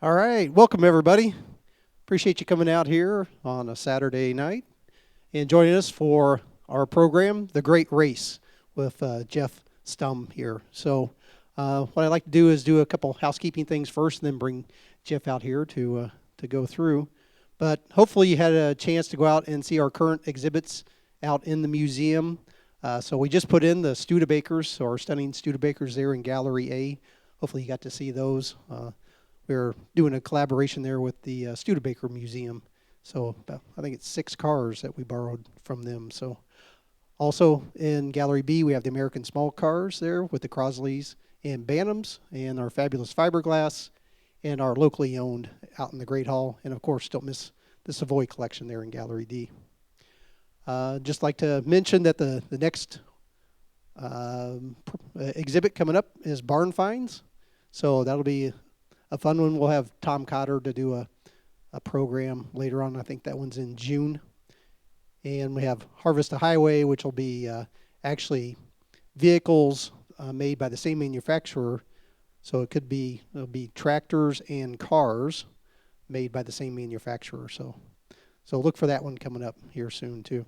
All right, welcome everybody. Appreciate you coming out here on a Saturday night and joining us for our program, The Great Race, with Jeff Stumb here. What I'd like to do is do a couple housekeeping things first, and then bring Jeff out here to go through. But hopefully, you had a chance to go out and see our current exhibits out in the museum. So we just put in the Studebakers, so our stunning Studebakers there in Gallery A. Hopefully, you got to see those. We're doing a collaboration there with the Studebaker Museum. So I think it's 6 cars that we borrowed from them. So also in Gallery B, we have the American small cars there with the Crosleys and Bantams and our fabulous fiberglass and our locally owned out in the Great Hall. And of course, don't miss the Savoy collection there in Gallery D. Just like to mention that the next exhibit coming up is Barn Finds. So that'll be a fun one. We'll have Tom Cotter to do a program later on. I think that one's in June. And we have Harvest a Highway, which will be actually vehicles made by the same manufacturer. So it'll be tractors and cars made by the same manufacturer. So look for that one coming up here soon too.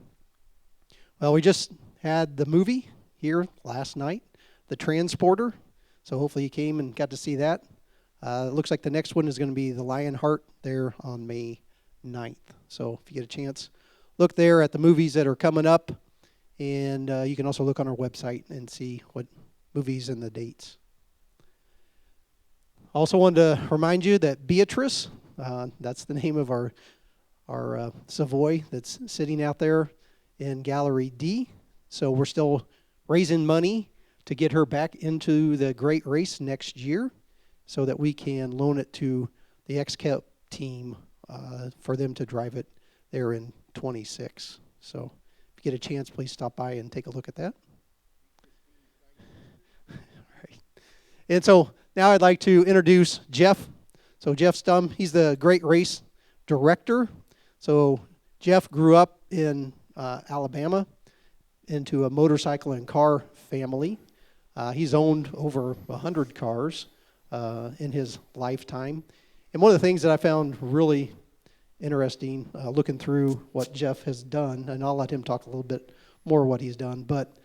Well, we just had the movie here last night, The Transporter. So hopefully you came and got to see that. It looks like the next one is going to be the Lionheart there on May 9th. So if you get a chance, look there at the movies that are coming up. And you can also look on our website and see what movies and the dates. Also wanted to remind you that Beatrice, that's the name of our Savoy that's sitting out there in Gallery D. So we're still raising money to get her back into the Great Race next year, so that we can loan it to the XCAP team for them to drive it there in 26. So if you get a chance, please stop by and take a look at that. Right. And so now I'd like to introduce Jeff. So Jeff Stumb, he's the Great Race director. So Jeff grew up in Alabama into a motorcycle and car family. He's owned over 100 cars in his lifetime. And one of the things that I found really interesting looking through what Jeff has done, and I'll let him talk a little bit more what he's done, but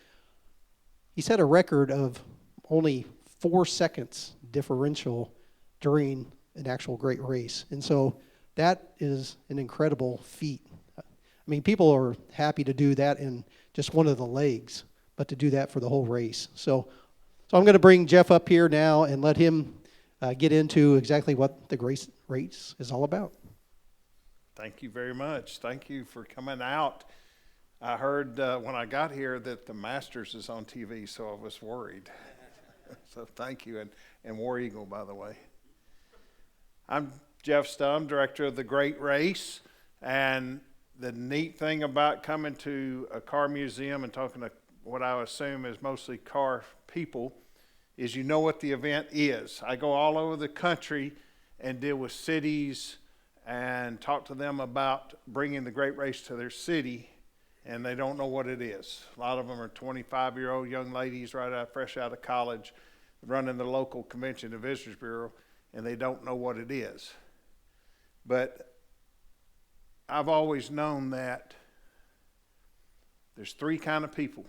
he set a record of only 4 seconds differential during an actual great race. And so that is an incredible feat. I mean, people are happy to do that in just one of the legs, but to do that for the whole race. So I'm going to bring Jeff up here now and let him get into exactly what the race is all about. Thank you very much. Thank you for coming out. I heard when I got here that the Masters is on TV, so I was worried. So thank you, and War Eagle, by the way. I'm Jeff Stumb, director of the Great Race, and the neat thing about coming to a car museum and talking to what I assume is mostly car people is you know what the event is. I go all over the country and deal with cities and talk to them about bringing the Great Race to their city, and they don't know what it is. A lot of them are 25-year-old young ladies fresh out of college running the local convention and visitors bureau, and they don't know what it is. But I've always known that there's 3 kind of people.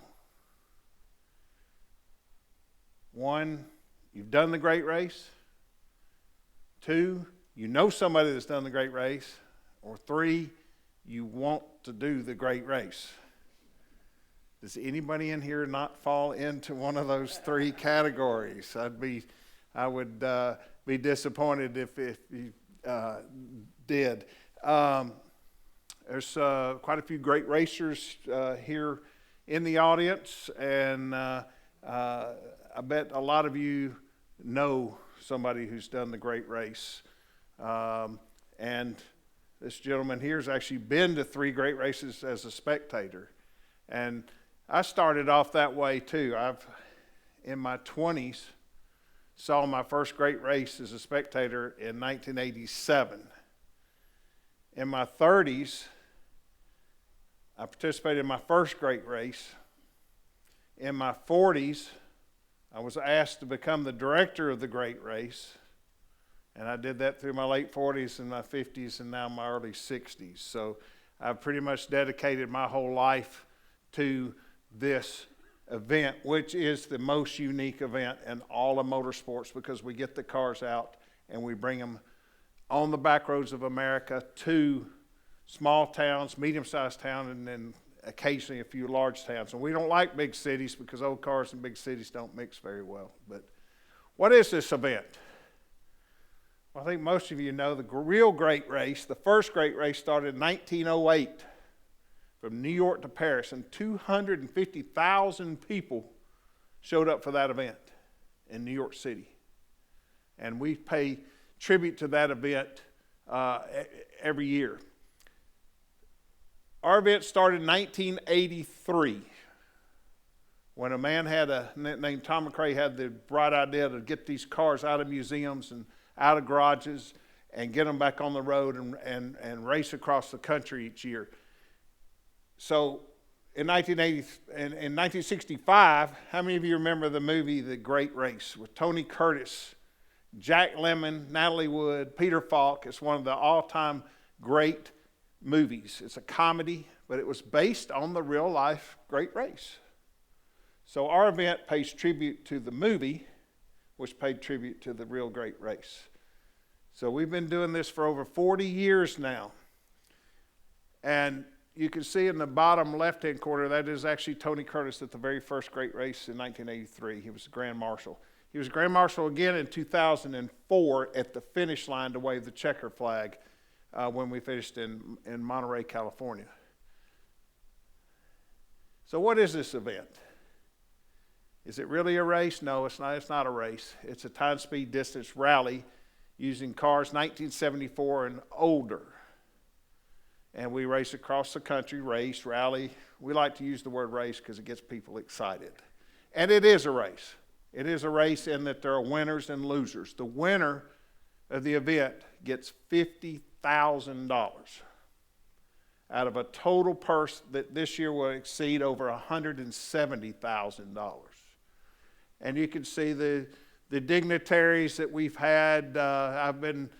1, you've done the great race. 2, you know somebody that's done the great race. Or 3, you want to do the great race. Does anybody in here not fall into one of those 3 categories? I would be disappointed if you did. There's quite a few great racers here in the audience, and I bet a lot of you know somebody who's done the great race. And this gentleman here has actually been to 3 great races as a spectator. And I started off that way too. In my 20s, saw my first great race as a spectator in 1987. In my 30s, I participated in my first great race. In my 40s, I was asked to become the director of the great race. And I did that through my late 40s and my 50s and now my early 60s. So I've pretty much dedicated my whole life to this event, which is the most unique event in all of motorsports, because we get the cars out and we bring them on the back roads of America to small towns, medium-sized towns, and then occasionally a few large towns. And we don't like big cities because old cars and big cities don't mix very well. But what is this event? Well, I think most of you know the real great race. The first great race started in 1908 from New York to Paris, and 250,000 people showed up for that event in New York City. And we pay tribute to that event every year. Our event started in 1983 when a man named Tom McRae had the bright idea to get these cars out of museums and out of garages and get them back on the road and race across the country each year. So in 1965, how many of you remember the movie The Great Race with Tony Curtis, Jack Lemmon, Natalie Wood, Peter Falk? It's one of the all-time great movies. It's a comedy, but it was based on the real-life Great Race. So our event pays tribute to the movie, which paid tribute to the real Great Race. So we've been doing this for over 40 years now. And you can see in the bottom left-hand corner, that is actually Tony Curtis at the very first Great Race in 1983. He was the Grand Marshal. He was Grand Marshal again in 2004 at the finish line to wave the checker flag when we finished in Monterey, California. So what is this event? Is it really a race? No, it's not. It's not a race. It's a time, speed, distance rally using cars 1974 and older. And we race across the country, race, rally. We like to use the word race because it gets people excited. And it is a race. It is a race in that there are winners and losers. The winner of the event gets $50,000 out of a total purse that this year will exceed over $170,000. And you can see the dignitaries that we've had. I've been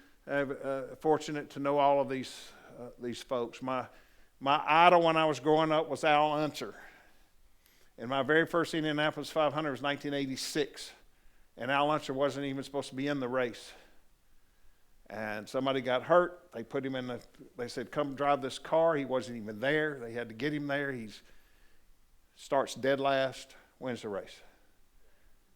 fortunate to know all of these folks. My idol when I was growing up was Al Unser. And my very first Indianapolis 500 was 1986. And Al Unser wasn't even supposed to be in the race. And somebody got hurt. They put him in they said, come drive this car. He wasn't even there. They had to get him there. He starts dead last, wins the race.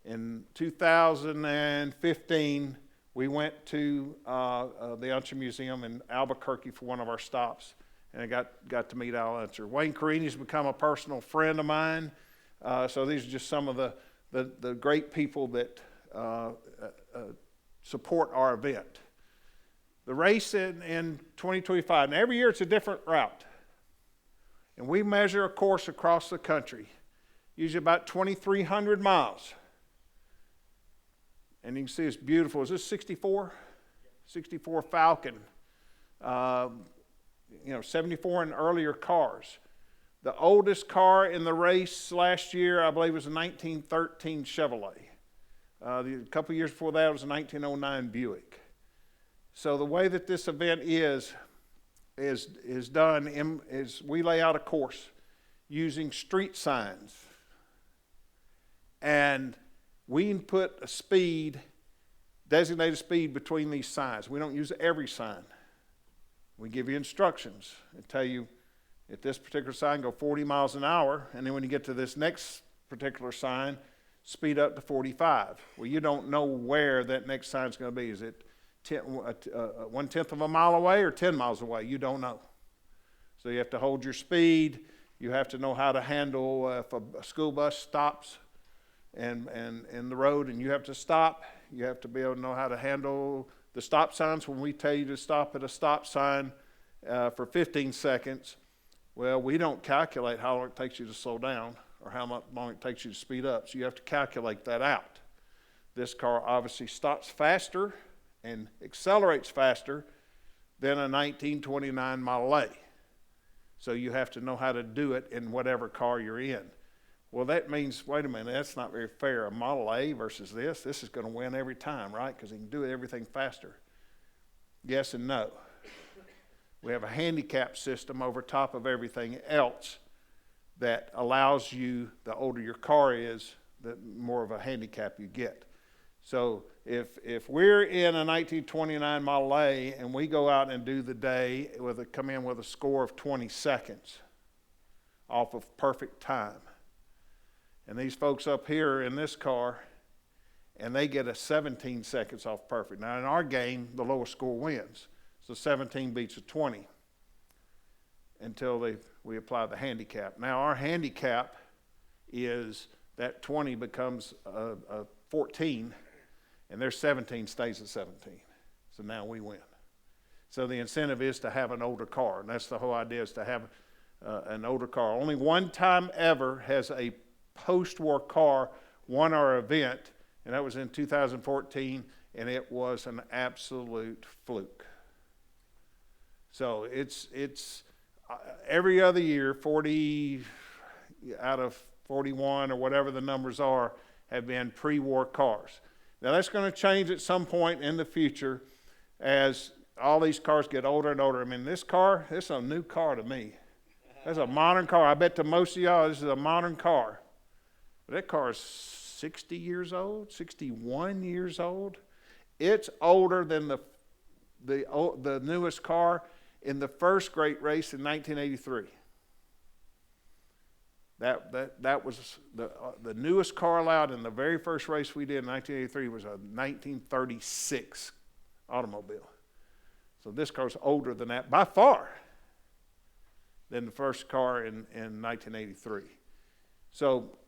In 2015, we went to the Unser Museum in Albuquerque for one of our stops, and I got to meet Al Unser. Wayne Carini's become a personal friend of mine, so these are just some of the great people that support our event. The race in 2025, and every year it's a different route, and we measure a course across the country, usually about 2,300 miles. And you can see it's beautiful. Is this 64? 64 Falcon. 74 and earlier cars. The oldest car in the race last year, I believe, was a 1913 Chevrolet. A couple years before that, it was a 1909 Buick. So the way that this event is done is we lay out a course using street signs. And we put a designated speed between these signs. We don't use every sign. We give you instructions and tell you at this particular sign, go 40 miles an hour, and then when you get to this next particular sign, speed up to 45. Well, you don't know where that next sign is going to be. Is it 1/10 of a mile away or 10 miles away? You don't know. So you have to hold your speed. You have to know how to handle if a school bus stops and in the road and you have to stop. You have to be able to know how to handle the stop signs when we tell you to stop at a stop sign for 15 seconds. Well, we don't calculate how long it takes you to slow down or how long it takes you to speed up. So you have to calculate that out. This car obviously stops faster and accelerates faster than a 1929 Model A. So you have to know how to do it in whatever car you're in. Well, that means, wait a minute, that's not very fair. A Model A versus this is going to win every time, right? Because he can do everything faster. Yes and no. We have a handicap system over top of everything else that allows you, the older your car is, the more of a handicap you get. So if we're in a 1929 Model A and we go out and do the day come in with a score of 20 seconds off of perfect time, and these folks up here in this car, and they get a 17 seconds off perfect. Now in our game, the lowest score wins. So 17 beats a 20 until we apply the handicap. Now our handicap is that 20 becomes a 14, and their 17 stays at 17. So now we win. So the incentive is to have an older car, and that's the whole idea, is to have an older car. Only one time ever has a post-war car won our event, and that was in 2014, and it was an absolute fluke. So it's every other year, 40 out of 41 or whatever the numbers are, have been pre-war cars. Now that's going to change at some point in the future as all these cars get older and older. I mean, this is a new car to me. That's a modern car. I bet to most of y'all this is a modern car. But that car is 60 years old, 61 years old. It's older than the newest car in the first great race in 1983. That was the newest car allowed in the very first race we did in 1983 was a 1936 automobile. So this car's older than that by far than the first car in 1983. So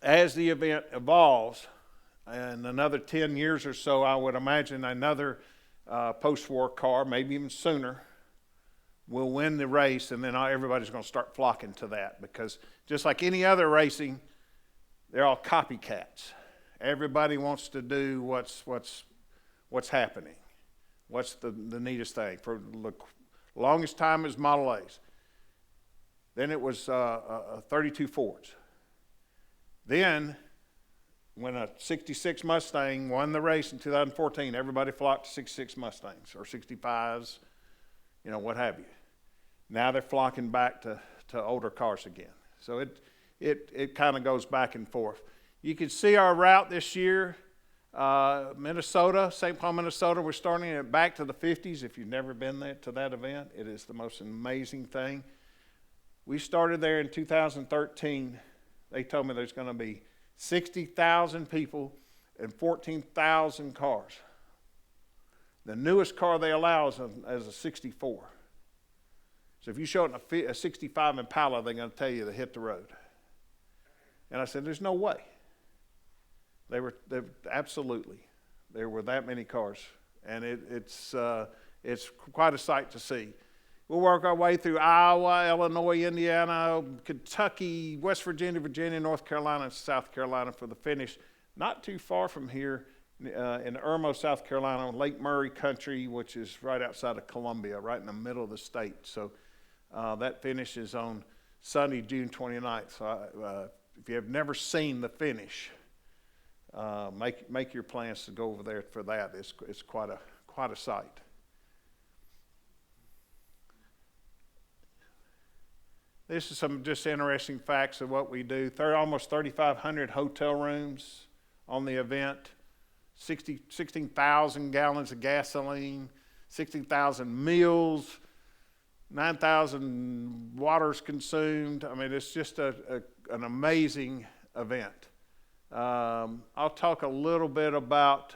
as the event evolves, in another 10 years or so, I would imagine another post-war car, maybe even sooner, will win the race, and then everybody's going to start flocking to that, because just like any other racing, they're all copycats. Everybody wants to do what's happening. What's the neatest thing? For the longest time, it was Model A's. Then it was 32 Fords. Then, when a 66 Mustang won the race in 2014, everybody flocked to 66 Mustangs or 65s, what have you. Now they're flocking back to older cars again. So it kind of goes back and forth. You can see our route this year. Minnesota, St. Paul, Minnesota, we're starting it back to the 50s. If you've never been there to that event, it is the most amazing thing. We started there in 2013. They told me there's going to be 60,000 people and 14,000 cars. The newest car they allow is a 64. So if you show it a 65 Impala, they're going to tell you to hit the road. And I said, there's no way. There were that many cars, and it's quite a sight to see. We'll work our way through Iowa, Illinois, Indiana, Kentucky, West Virginia, North Carolina, and South Carolina for the finish. Not too far from here in Irmo, South Carolina, Lake Murray country, which is right outside of Columbia, right in the middle of the state. So that finish is on Sunday, June 29th. So if you have never seen the finish, make your plans to go over there for that. It's quite a sight. This is some just interesting facts of what we do. Almost 3,500 hotel rooms on the event, 16,000 gallons of gasoline, 16,000 meals, 9,000 waters consumed. I mean, it's just an amazing event. I'll talk a little bit about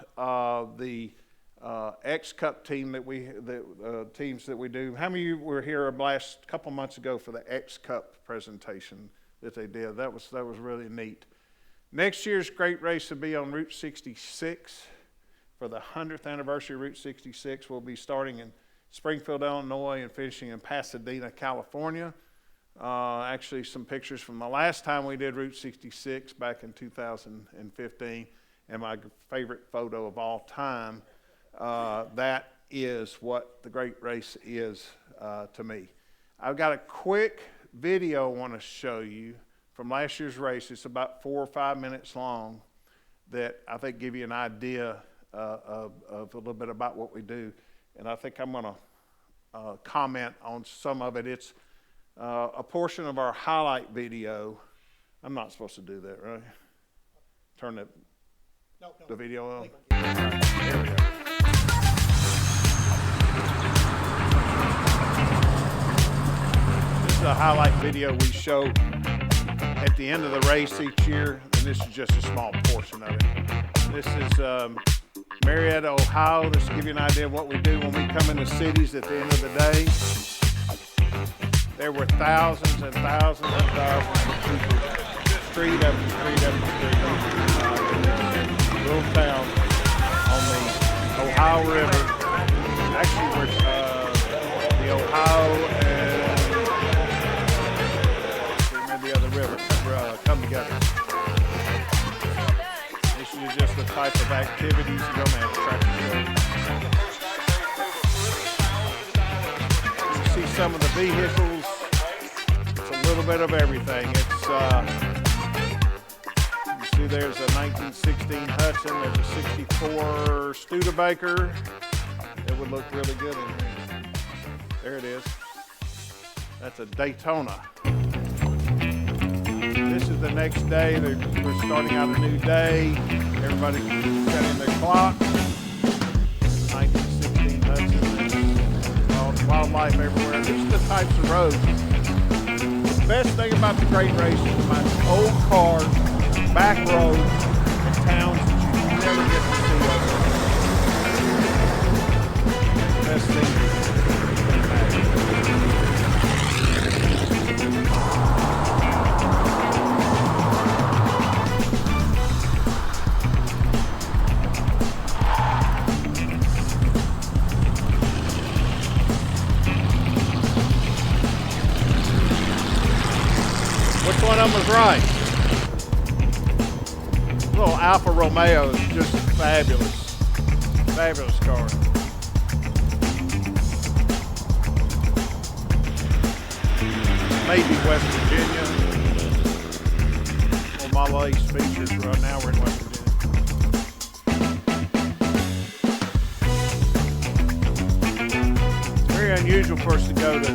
the X Cup team teams that we do. How many of you were here last couple months ago for the X Cup presentation that they did? That was really neat. Next year's great race will be on Route 66 for the 100th anniversary of Route 66. We'll be starting in Springfield, Illinois, and finishing in Pasadena, California. Actually, some pictures from the last time we did Route 66 back in 2015, and my favorite photo of all time. That is what the great race is to me. I've got a quick video I want to show you from last year's race. It's about 4 or 5 minutes long that I think give you an idea of a little bit about what we do. and I think I'm going to comment on some of it. It's a portion of our highlight video. I'm not supposed to do that, right? Turn the video on. There we go. This is a highlight video we show at the end of the race each year, and this is just a small portion of it. This is Marietta, Ohio. This will give you an idea of what we do when we come into cities at the end of the day. There were thousands and thousands and thousands of people, street after street after street, in this little town on the Ohio River. Actually, where the Ohio and the other river come together. This is just the type of activities you don't have a tractor show. You see some of the vehicles. It's a little bit of everything. It's you see there's a 1916 Hudson. There's a 64 Studebaker. It would look really good in here. There it is. That's a Daytona. This is the next day. We're starting out a new day. Everybody's setting their clocks. 1916 Hudson. Wildlife everywhere. These are the types of roads. The best thing about the Great Race is my old cars, back roads, and towns that you never get to see over. Best thing. Which one of them was right? Little Alfa Romeo is just fabulous. Fabulous car. Maybe West Virginia. Well, Model A's features right now we're in West Virginia. It's very unusual for us to go to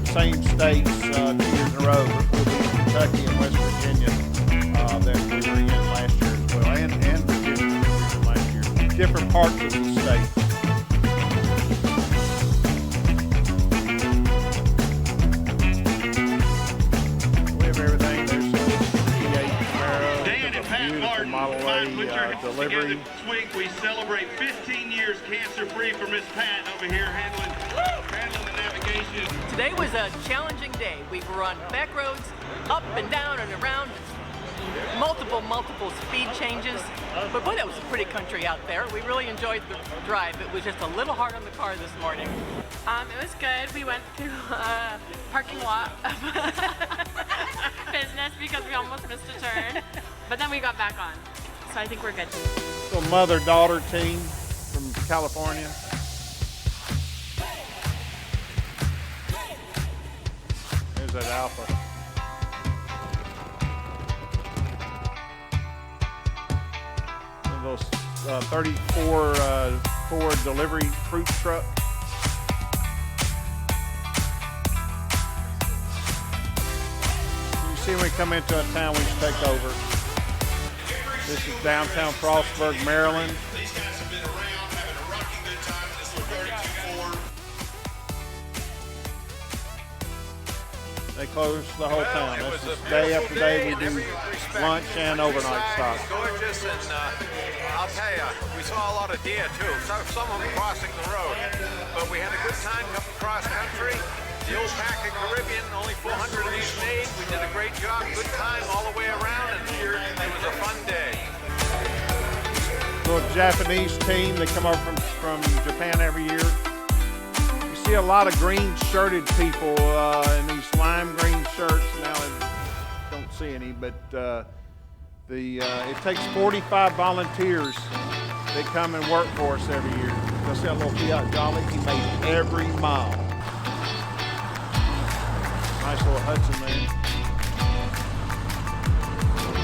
same states 2 years in a row. We'll be in Kentucky and West Virginia that we were in last year as well, and Virginia that we were in last year. Different parts of the state. We have everything. There's a V8 Camaro, Dan and Pat Martin, Model put your A hands delivery. together this week. We celebrate 15 years cancer-free for Miss Pat over here handling the navigation. Today was a challenging day. We were on back roads, up and down and around, multiple speed changes. But boy, that was a pretty country out there. We really enjoyed the drive. It was just a little hard on the car this morning. It was good. We went through a parking lot of business because we almost missed a turn. But then we got back on. So I think we're good. Little mother-daughter team from California. There's that Alpha. One of those 34 Ford delivery fruit truck. You see when we come into a town, we should take over. This is downtown Frostburg, Maryland. These guys have been around having a rocking good time. This is 32 Ford. They close the whole town. This is day after day. We do lunch and overnight stops. Gorgeous, and I'll tell you, we saw a lot of deer too. Some of them crossing the road, but we had a good time coming cross country. The old Packet Caribbean, only 400 of these made. We did a great job, good time all the way around, and it was a fun day. Little Japanese team. They come over from Japan every year. You see a lot of green shirted people in these lime green shirts. Now I don't see any, but it takes 45 volunteers that come and work for us every year. You'll see a little Fiat Jolly. He made every mile. Nice little Hudson there.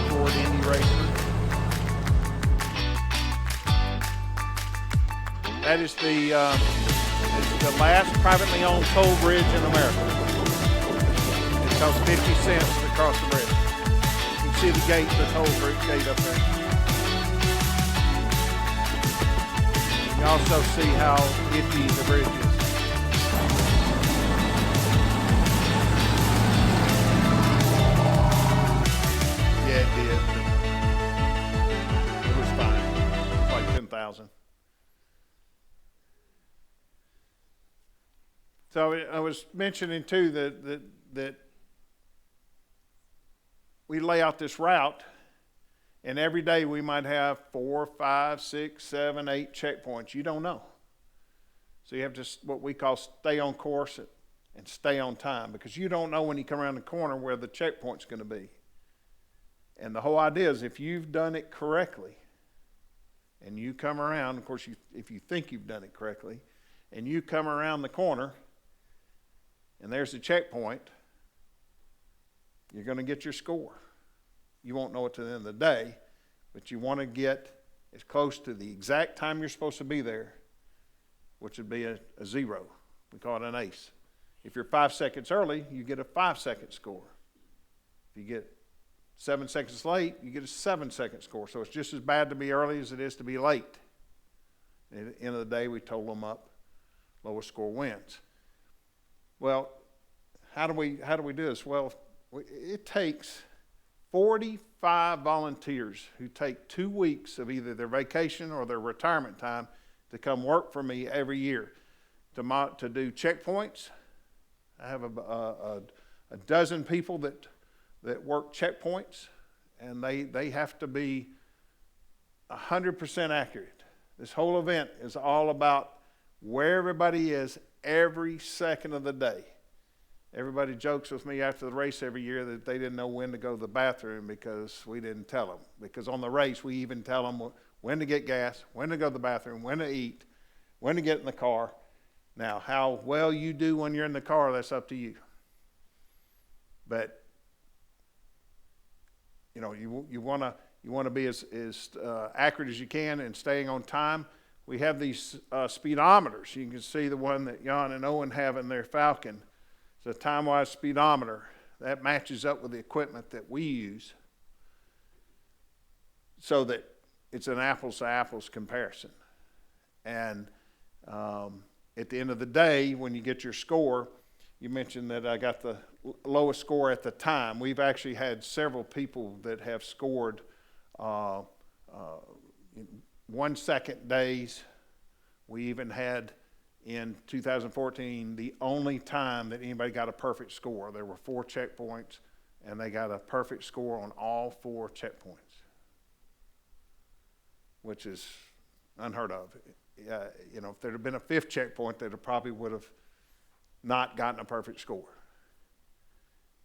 Ford Indy Racer. That is the last privately owned toll bridge in America. It costs 50 cents to cross the bridge. You can see the gate, the toll bridge gate up there. You can also see how iffy the bridge is. Yeah, it did. It was fine. It's like 10,000. So I was mentioning too that we lay out this route, and every day we might have 4, 5, 6, 7, 8 checkpoints. You don't know. So you have to, what we call, stay on course and stay on time, because you don't know when you come around the corner where the checkpoint's going to be. And the whole idea is, if you've done it correctly and you come around, of course, if you think you've done it correctly, and you come around the corner and there's the checkpoint, you're going to get your score. You won't know it to the end of the day, but you want to get as close to the exact time you're supposed to be there, which would be a 0. We call it an ace. If you're 5 seconds early, you get a 5-second score. If you get 7 seconds late, you get a 7-second score. So it's just as bad to be early as it is to be late. And at the end of the day, we total them up. Lowest score wins. Well, how do we do this? Well, it takes 45 volunteers who take 2 weeks of either their vacation or their retirement time to come work for me every year to do checkpoints. I have a dozen people that work checkpoints, and they have to be 100% accurate. This whole event is all about where everybody is every second of the day. Everybody jokes with me after the race every year that they didn't know when to go to the bathroom because we didn't tell them. Because on the race, we even tell them when to get gas, when to go to the bathroom, when to eat, when to get in the car. Now, how well you do when you're in the car, that's up to you. But you know, you want to be as accurate as you can and staying on time. We have these speedometers. You can see the one that Jan and Owen have in their Falcon. It's a time-wise speedometer. That matches up with the equipment that we use so that it's an apples-to-apples comparison. And at the end of the day, when you get your score, you mentioned that I got the lowest score at the time. We've actually had several people that have scored 1-second days. We even had in 2014 the only time that anybody got a perfect score. There were 4 checkpoints, and they got a perfect score on all 4 checkpoints, which is unheard of. You know, if there had been a 5th checkpoint, they probably would have not gotten a perfect score.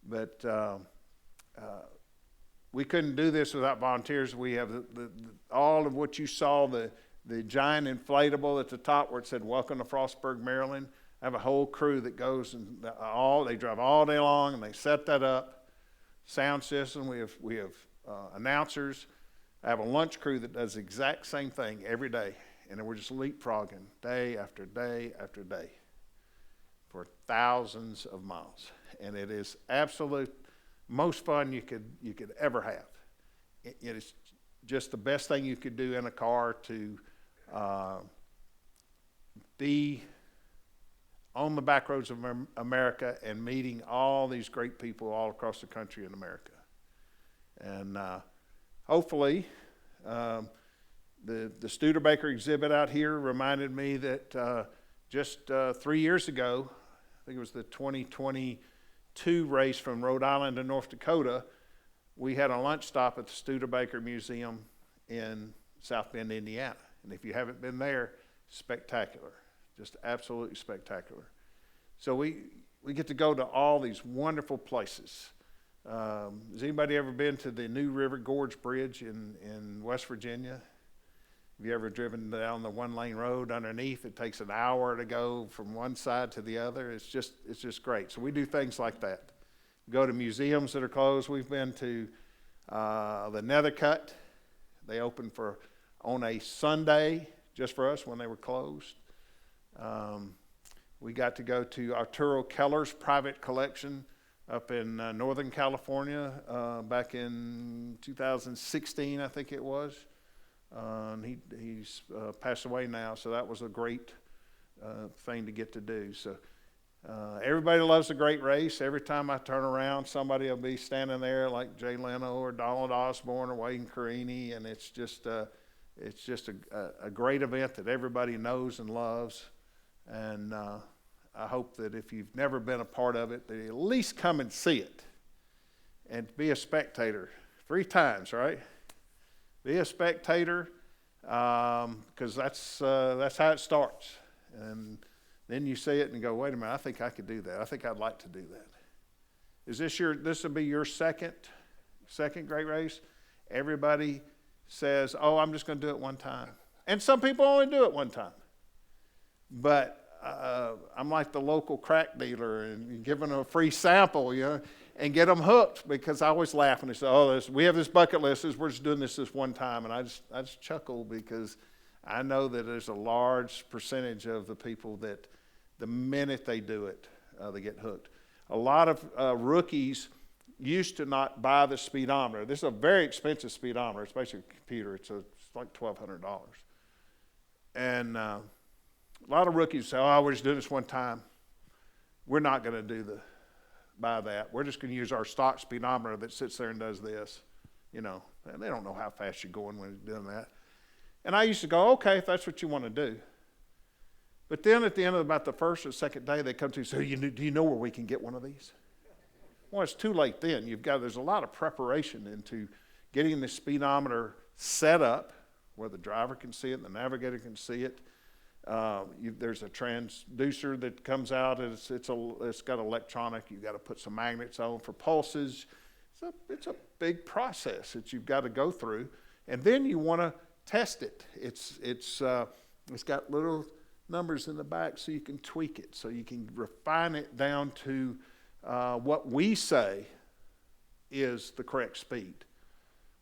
But we couldn't do this without volunteers. We have all of what you saw, the giant inflatable at the top where it said, "Welcome to Frostburg, Maryland." I have a whole crew that goes and they drive all day long and they set that up. Sound system, we have announcers. I have a lunch crew that does the exact same thing every day. And then we're just leapfrogging day after day after day for thousands of miles. And it is absolute most fun you could ever have. It is just the best thing you could do in a car to be on the back roads of America and meeting all these great people all across the country in America. And hopefully, the Studebaker exhibit out here reminded me that just 3 years ago, I think it was the 2022 race from Rhode Island to North Dakota, we had a lunch stop at the Studebaker Museum in South Bend, Indiana. And if you haven't been there, spectacular, just absolutely spectacular. So we get to go to all these wonderful places. Has anybody ever been to the New River Gorge Bridge in West Virginia? Have you ever driven down the one-lane road underneath? It takes an hour to go from one side to the other. It's just great. So we do things like that. We go to museums that are closed. We've been to the Nethercut. They open on a Sunday just for us when they were closed. We got to go to Arturo Keller's private collection up in Northern California back in 2016, I think it was. And he's passed away now, so that was a great thing to get to do. So everybody loves the Great Race. Every time I turn around, somebody will be standing there like Jay Leno or Donald Osborne or Wayne Carini, and it's just a great event that everybody knows and loves. And I hope that if you've never been a part of it, that you at least come and see it and be a spectator 3 times, right? Be a spectator, because that's how it starts. And then you see it and go, wait a minute, I think I could do that. I think I'd like to do that. Is this will be your second great race? Everybody says, oh, I'm just going to do it one time. And some people only do it one time. But I'm like the local crack dealer and giving them a free sample, and get them hooked, because I always laugh when they say, oh, we have this bucket list, we're just doing this one time. And I just chuckle, because I know that there's a large percentage of the people that the minute they do it, they get hooked. A lot of rookies used to not buy the speedometer. This is a very expensive speedometer. It's basically a computer. It's like $1,200. And a lot of rookies say, oh, we're just doing this one time. We're not going to buy that. We're just going to use our stock speedometer that sits there and does this. And they don't know how fast you're going when you're doing that. And I used to go, okay, if that's what you want to do. But then at the end of about the first or second day, they come to you and say, do you know where we can get one of these? Well, it's too late then. There's a lot of preparation into getting the speedometer set up where the driver can see it and the navigator can see it. There's a transducer that comes out. It's got electronic. You've got to put some magnets on for pulses. It's a big process that you've got to go through, and then you want to test it. It's got little numbers in the back so you can tweak it, so you can refine it down to what we say is the correct speed.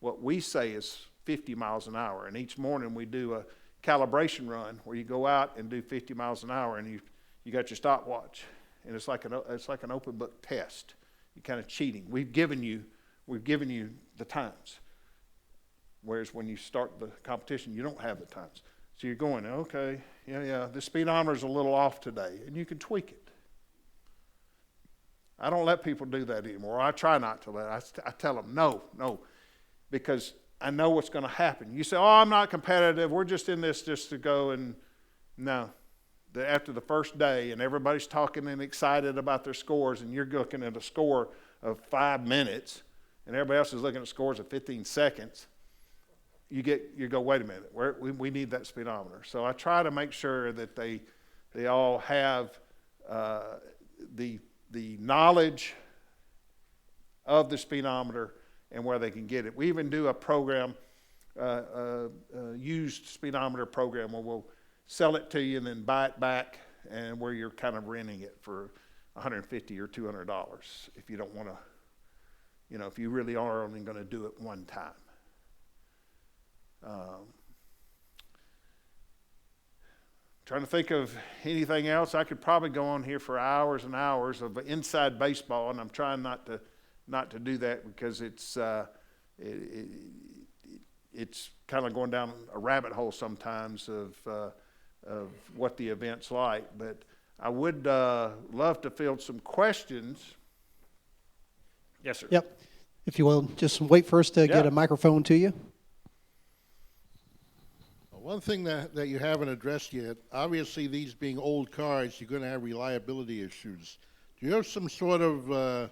What we say is 50 miles an hour, and each morning we do a calibration run where you go out and do 50 miles an hour, and you got your stopwatch, and it's like an open book test. You're kind of cheating. We've given you the times, whereas when you start the competition, you don't have the times. So you're going, okay, yeah, the speedometer is a little off today, and you can tweak it. I don't let people do that anymore. I try not to I tell them, no, because I know what's going to happen. You say, oh, I'm not competitive. We're just in this just to go. And no. After the first day and everybody's talking and excited about their scores, and you're looking at a score of 5 minutes and everybody else is looking at scores of 15 seconds, you go, wait a minute, we need that speedometer. So I try to make sure that they all have the knowledge of the speedometer and where they can get it. We even do a program, used speedometer program, where we'll sell it to you and then buy it back, and where you're kind of renting it for $150 or $200 if you don't want to, if you really are only going to do it one time. Trying to think of anything else. I could probably go on here for hours and hours of inside baseball, and I'm trying not to do that, because it's kind of going down a rabbit hole sometimes of what the event's like. But I would love to field some questions. Yes, sir. Yep. If you will, just wait for us to get a microphone to you. One thing that you haven't addressed yet, obviously these being old cars, you're going to have reliability issues. Do you have some sort of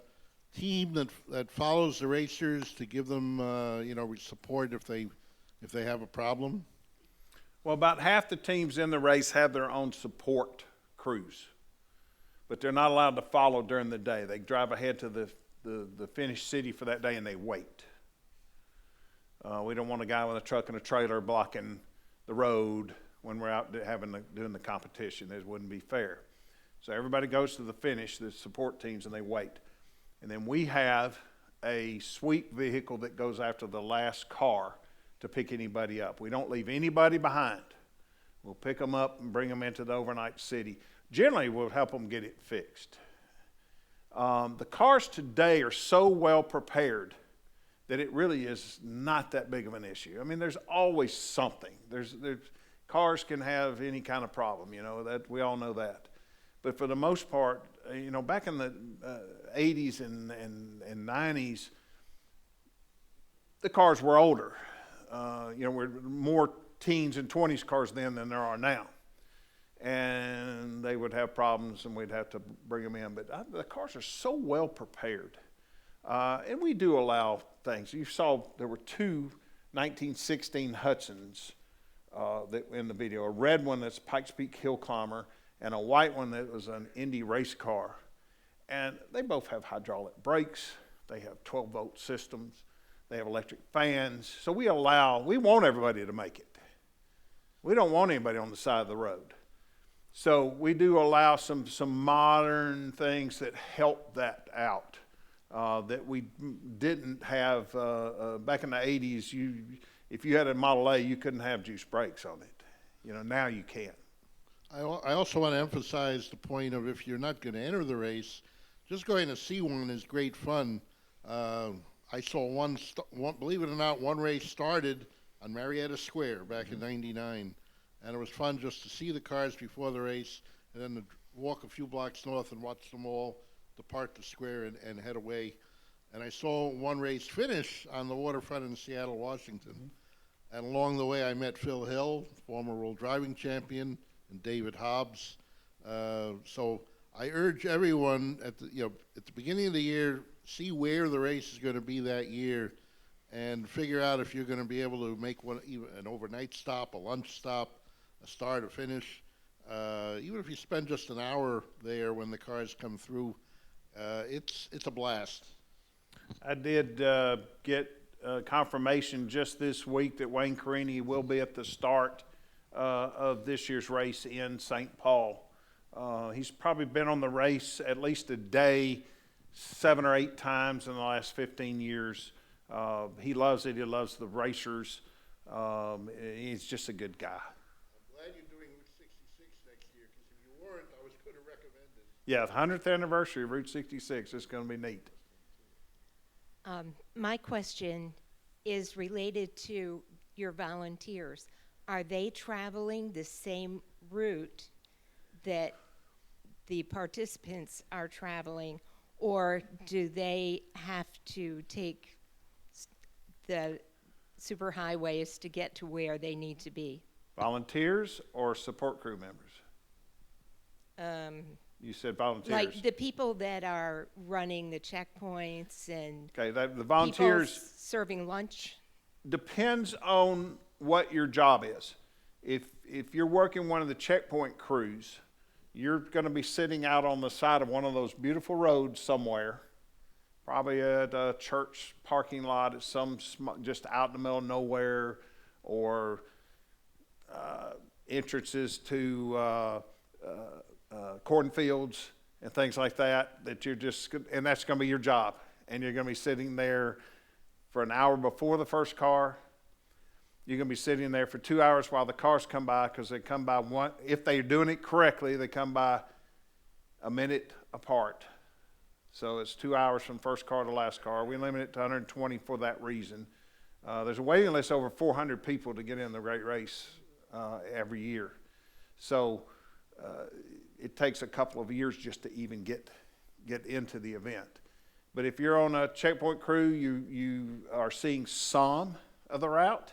team that follows the racers to give them support if they have a problem? Well, about half the teams in the race have their own support crews, but they're not allowed to follow during the day. They drive ahead to the finished city for that day, and they wait. We don't want a guy with a truck and a trailer blocking the road when we're out doing the competition. It wouldn't be fair. So everybody goes to the finish, the support teams, and they wait. And then we have a sweep vehicle that goes after the last car to pick anybody up. We don't leave anybody behind. We'll pick them up and bring them into the overnight city. Generally, we'll help them get it fixed. The cars today are so well prepared that it really is not that big of an issue. I mean, there's always something. Cars can have any kind of problem, that we all know that. But for the most part, back in the 80s and 90s, the cars were older. We're more teens and 20s cars then than there are now. And they would have problems and we'd have to bring them in. But the cars are so well prepared. And we do allow things. You saw there were two 1916 Hudsons in the video. A red one that's Pikes Peak Hill Climber and a white one that was an Indy race car. And they both have hydraulic brakes. They have 12-volt systems. They have electric fans. So we want everybody to make it. We don't want anybody on the side of the road. So we do allow some modern things that help that out. That we didn't have back in the 80s. If you had a Model A, you couldn't have juice brakes on it. Now you can. I also want to emphasize the point of if you're not going to enter the race, just going to see one is great fun. I saw one, believe it or not, one race started on Marietta Square back in '99, and it was fun just to see the cars before the race and then to walk a few blocks north and watch them all depart the square and head away. And I saw one race finish on the waterfront in Seattle, Washington. And along the way, I met Phil Hill, former world driving champion, and David Hobbs. So I urge everyone at the beginning of the year, see where the race is going to be that year, and figure out if you're going to be able to make even an overnight stop, a lunch stop, a start, a finish. Even if you spend just an hour there when the cars come through, it's a blast. I did get confirmation just this week that Wayne Carini will be at the start of this year's race in St. Paul. He's probably been on the race at least a day 7 or 8 times in the last 15 years. He loves it. He loves the racers. He's just a good guy. I'm glad you're doing Route 66 next year, because if you weren't, I was going to recommend it. Yeah, the 100th anniversary of Route 66. It's going to be neat. My question is related to your volunteers. Are they traveling the same route that the participants are traveling, or do they have to take the superhighways to get to where they need to be? Volunteers or support crew members? You said volunteers. Like the people that are running the checkpoints and Okay, the volunteers people serving lunch. depends on what your job is. If you're working one of the checkpoint crews, you're going to be sitting out on the side of one of those beautiful roads somewhere, probably at a church parking lot at just out in the middle of nowhere, or entrances to cornfields and things like that, and that's going to be your job. And you're going to be sitting there for an hour before the first car. You're going to be sitting there for 2 hours while the cars come by, because they come by one, if they're doing it correctly, they come by a minute apart. So it's 2 hours from first car to last car. We limit it to 120 for that reason. There's a waiting list over 400 people to get in the great race every year. So it takes a couple of years just to even get into the event. But if you're on a checkpoint crew, you are seeing some of the route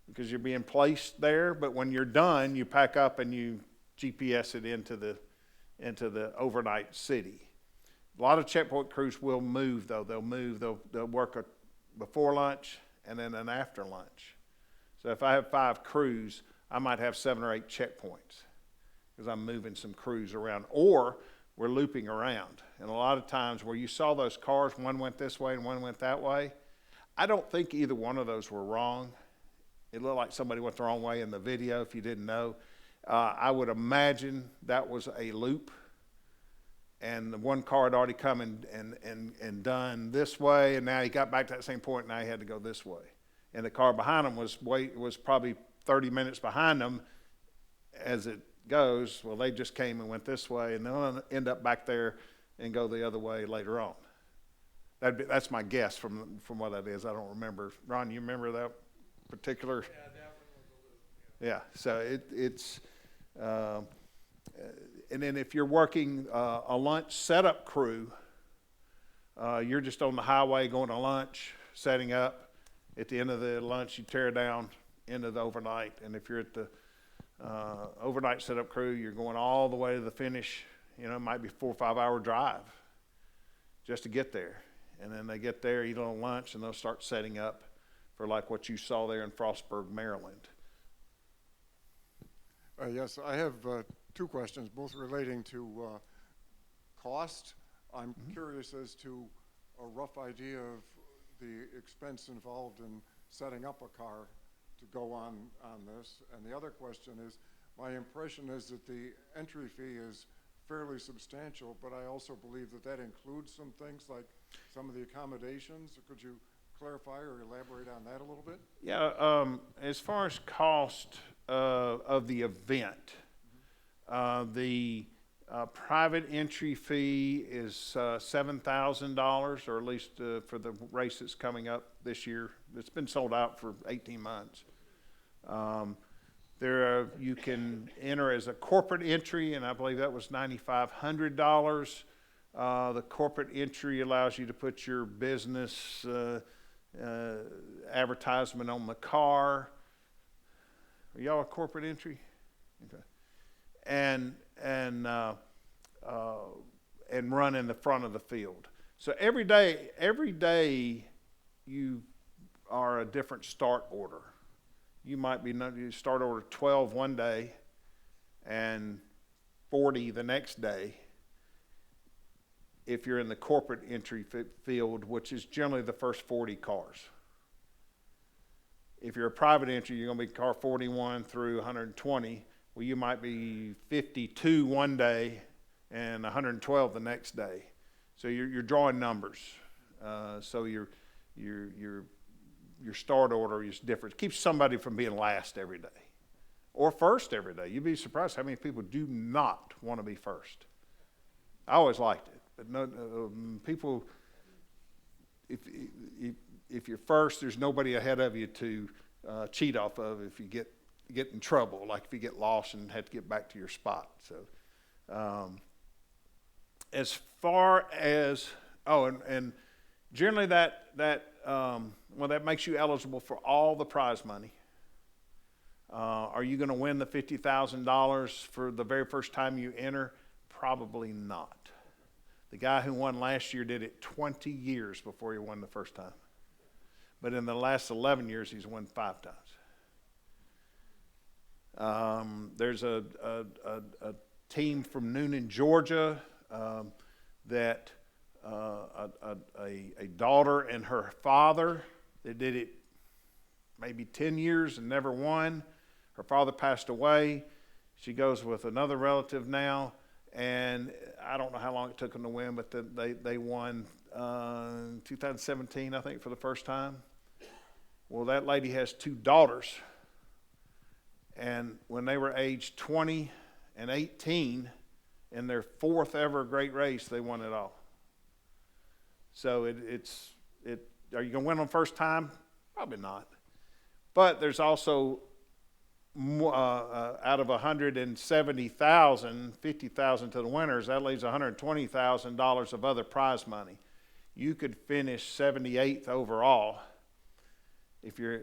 because you're being placed there. But when you're done, you pack up and you GPS it into the overnight city. A lot of checkpoint crews will move, though. They'll work before lunch and then an after lunch. So if I have 5 crews, I might have 7 or 8 checkpoints, because I'm moving some crews around, or we're looping around. And a lot of times where you saw those cars, one went this way and one went that way, I don't think either one of those were wrong. It looked like somebody went the wrong way in the video, if you didn't know. I would imagine that was a loop, and the one car had already come and done this way, and now he got back to that same point, and now he had to go this way. And the car behind him was probably 30 minutes behind him, as it goes, well, they just came and went this way, and they'll end up back there and go the other way later on. That's my guess from what that is. I don't remember. Ron, you remember that particular? Yeah, that one was a loop. Yeah, so it's, and then if you're working a lunch setup crew, you're just on the highway going to lunch, setting up. At the end of the lunch, you tear down into the overnight. And if you're at the overnight setup crew, you're going all the way to the finish. You know, it might be 4 or 5 hour drive just to get there. And then they get there, eat on lunch, and they'll start setting up for like what you saw there in Frostburg, Maryland. Yes, I have 2 questions, both relating to cost. I'm curious as to a rough idea of the expense involved in setting up a car to go on this. And the other question is, my impression is that the entry fee is fairly substantial, but I also believe that that includes some things like some of the accommodations. Could you clarify or elaborate on that a little bit? Yeah, as far as cost of the event, the private entry fee is $7,000, or at least for the race that's coming up this year. It's been sold out for 18 months. You can enter as a corporate entry, and I believe that was $9,500. The corporate entry allows you to put your business advertisement on the car. Are y'all a corporate entry? Okay. And run in the front of the field. So every day you are a different start order. You might be you start order 12 one day and 40 the next day if you're in the corporate entry field, which is generally the first 40 cars. If you're a private entry, you're going to be car 41 through 120. Well, you might be 52 one day and 112 the next day. So you're drawing numbers. So your start order is different. It keeps somebody from being last every day or first every day. You'd be surprised how many people do not want to be first. I always liked it, but no people. If you're first, there's nobody ahead of you to cheat off of if you get in trouble, like if you get lost and have to get back to your spot. So as far as and generally that makes you eligible for all the prize money. Are you going to win the $50,000 for the very first time you enter? Probably not. The guy who won last year did it 20 years before he won the first time. But in the last 11 years, he's won 5 times. There's a team from Noonan, Georgia, that a daughter and her father, they did it maybe 10 years and never won. Her father passed away. She goes with another relative now, and I don't know how long it took them to win, but they won 2017, I think, for the first time. Well, that lady has 2 daughters, and when they were aged 20 and 18, in their 4th ever great race, they won it all. So are you going to win on first time? Probably not. But there's also out of 170,000, 50,000 to the winners. That leaves $120,000 of other prize money. You could finish 78th overall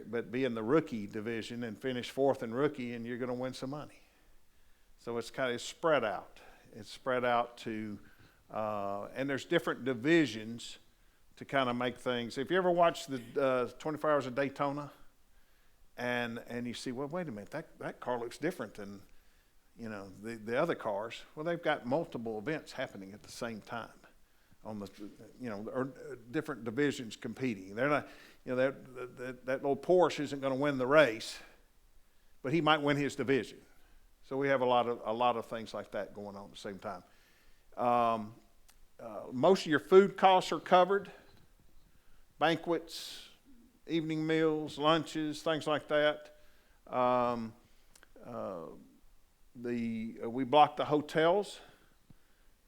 but be in the rookie division and finish 4th in rookie, and you're going to win some money. So it's kind of spread out. It's spread out to, and there's different divisions to kind of make things. If you ever watch the 24 Hours of Daytona, and you see, well, wait a minute, that car looks different than, the other cars. Well, they've got multiple events happening at the same time on the, or different divisions competing. They're not, that little Porsche isn't going to win the race, but he might win his division. So we have a lot of things like that going on at the same time. Most of your food costs are covered. Banquets, evening meals, lunches, things like that. we block the hotels,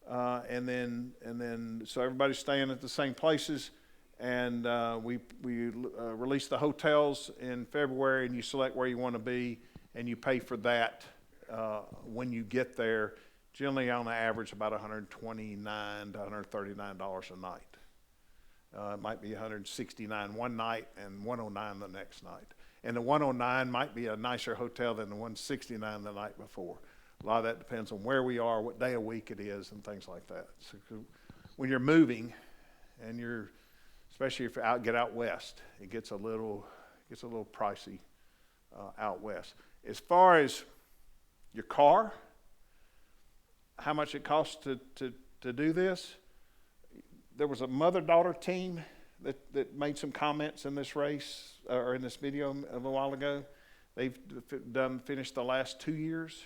and then so everybody's staying at the same places, and we release the hotels in February, and you select where you want to be, and you pay for that when you get there. Generally, on the average, about $129 to $139 a night. It might be $169 one night and $109 the next night. And the $109 might be a nicer hotel than the $169 the night before. A lot of that depends on where we are, what day of week it is, and things like that. So when you're moving, and especially if you get out west, it gets a little pricey out west. As far as your car, how much it costs to do this, there was a mother-daughter team that made some comments in this race, or in this video a little while ago. They've finished the last 2 years.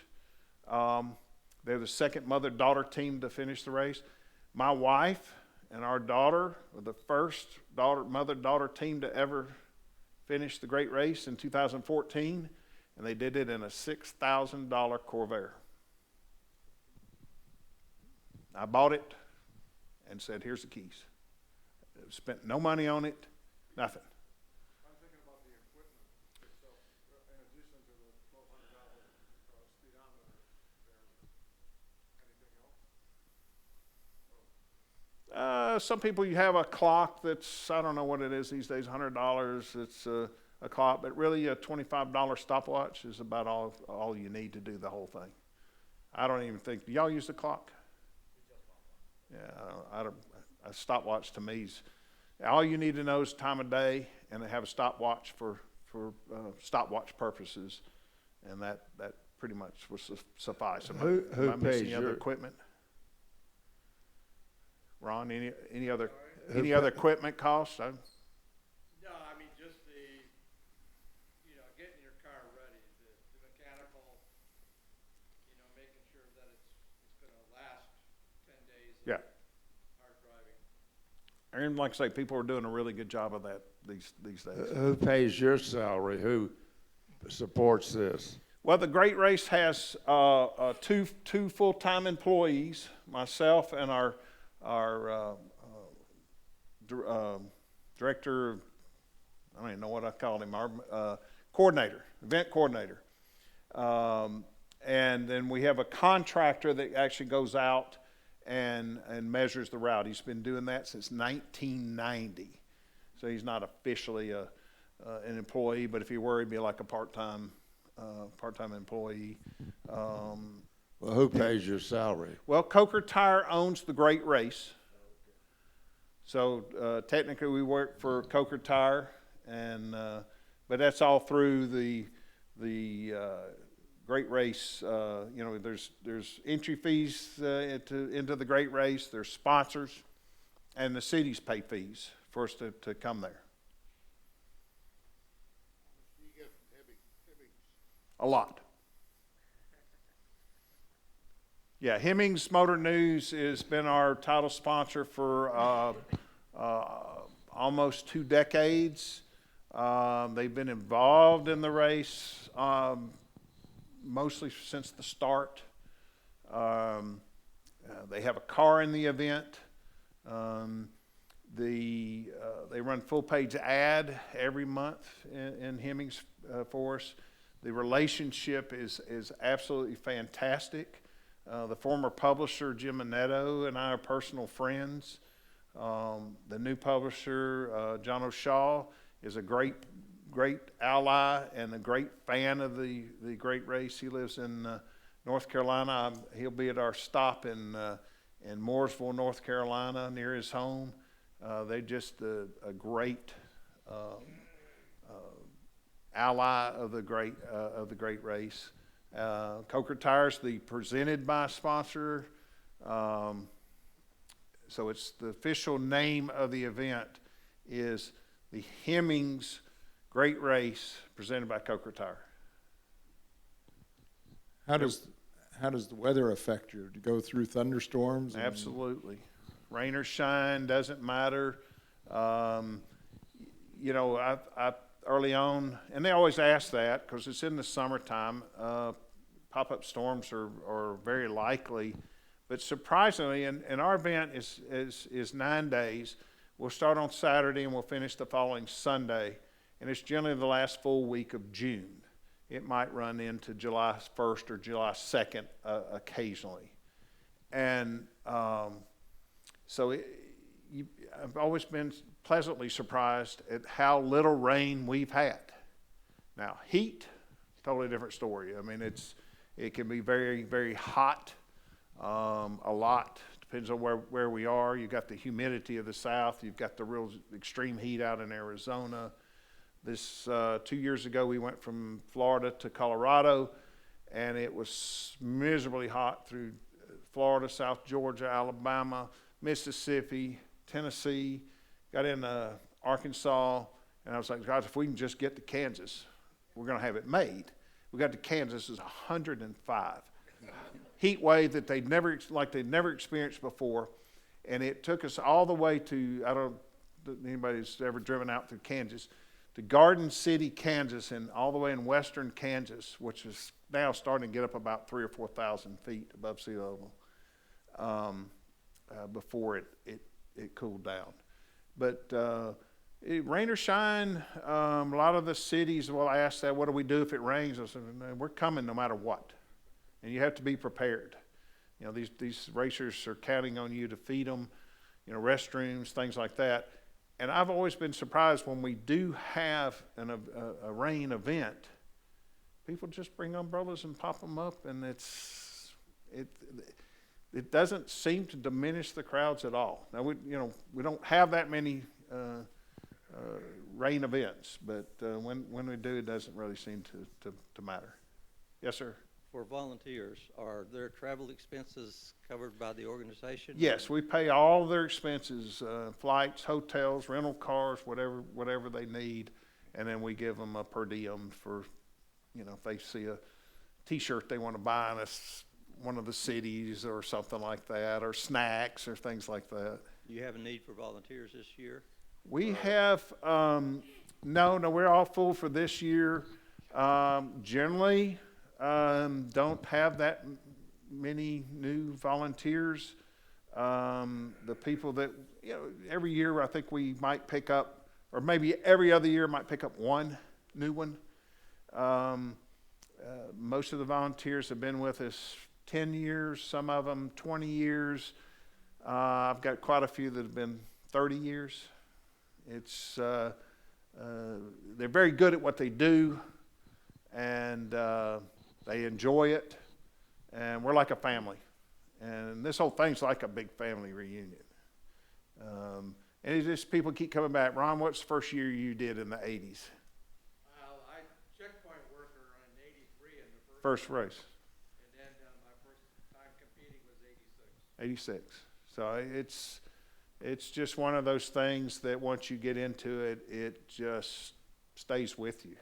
They're the second mother-daughter team to finish the race. My wife and our daughter were the first mother-daughter team to ever finish the great race in 2014, and they did it in a $6,000 Corvair. I bought it and said, here's the keys. Spent no money on it, nothing. I'm thinking about the equipment itself, in addition to the $1,200 speedometer there. Anything else? Some people, you have a clock that's, I don't know what it is these days, $100. It's a clock, but really a $25 stopwatch is about all you need to do the whole thing. I don't even think, do y'all use the clock? Yeah, a stopwatch to me is, all you need to know is time of day, and they have a stopwatch for stopwatch purposes, and that pretty much will suffice. Who pays any other your equipment? Ron, any other equipment costs? No, I mean just getting your car ready, the mechanical, making sure that it's going to last 10 days. Yeah. Hard driving. And like I say, people are doing a really good job of that these days. Who pays your salary? Who supports this? Well, the Great Race has two full-time employees, myself and our director, I don't even know what I called him, our event coordinator. And then we have a contractor that actually goes out and measures the route. He's been doing that since 1990. So he's not officially an employee, but if he were, he'd be like a part-time employee. Well, who pays your salary? Well, Coker Tire owns the Great Race. So technically we work for Coker Tire, but that's all through the Great Race. There's entry fees into the Great Race. There's sponsors, and the cities pay fees for us to come there. A lot. Yeah, Hemmings Motor News has been our title sponsor for almost 2 decades. They've been involved in the race mostly since the start. They have a car in the event. They run full-page ad every month in Hemmings for us. The relationship is absolutely fantastic. The former publisher, Jim Minetto, and I are personal friends. The new publisher, John O'Shaw, is a great ally and a great fan of the Great Race. He lives in North Carolina. He'll be at our stop in Mooresville, North Carolina, near his home. They're just a great ally of the Great Race. Coker Tire's the presented by sponsor. So it's the official name of the event is the Hemmings Great Race presented by Coker Tire. How does the weather affect you? Do you go through thunderstorms? Absolutely. Rain or shine, doesn't matter. I early on, and they always ask that because it's in the summertime, pop-up storms are very likely. But surprisingly, and our event is 9 days. We'll start on Saturday and we'll finish the following Sunday. And it's generally the last full week of June. It might run into July 1st or July 2nd occasionally. And so I've always been pleasantly surprised at how little rain we've had. Now, heat, totally different story. I mean, it can be very, very hot, a lot. Depends on where we are. You've got the humidity of the South. You've got the real extreme heat out in Arizona. This 2 years ago, we went from Florida to Colorado, and it was miserably hot through Florida, South Georgia, Alabama, Mississippi, Tennessee, got into Arkansas, and I was like, guys, if we can just get to Kansas, we're going to have it made. We got to Kansas, it was 105. Heat wave that they'd never experienced before, and it took us all the way to, I don't know if anybody's ever driven out through Kansas, to Garden City, Kansas, and all the way in western Kansas, which is now starting to get up about 3,000 or 4,000 feet above sea level, before it cooled down. But rain or shine, a lot of the cities will ask that, what do we do if it rains? I said, no, we're coming no matter what. And you have to be prepared. You know, these racers are counting on you to feed them, you know, restrooms, things like that. And I've always been surprised when we do have a rain event, people just bring umbrellas and pop them up, and it doesn't seem to diminish the crowds at all. Now we don't have that many rain events, but when we do, it doesn't really seem to matter. Yes, sir. For volunteers, are their travel expenses covered by the organization? Yes, we pay all their expenses, flights, hotels, rental cars, whatever they need, and then we give them a per diem for, you know, if they see a T-shirt they want to buy in one of the cities or something like that, or snacks or things like that. Do you have a need for volunteers this year? We have, no, we're all full for this year. Generally, don't have that many new volunteers. The people that, you know, every year I think we might pick up, or maybe every other year might pick up one new one. Most of the volunteers have been with us 10 years, some of them 20 years. I've got quite a few that have been 30 years. It's, they're very good at what they do, and they enjoy it, and we're like a family. And this whole thing's like a big family reunion. And it's just people keep coming back. Ron, what's the first year you did in the 80s? I checkpoint worker in '83 in the First race. And then my first time competing was '86. 86. So it's just one of those things that once you get into it, it just stays with you.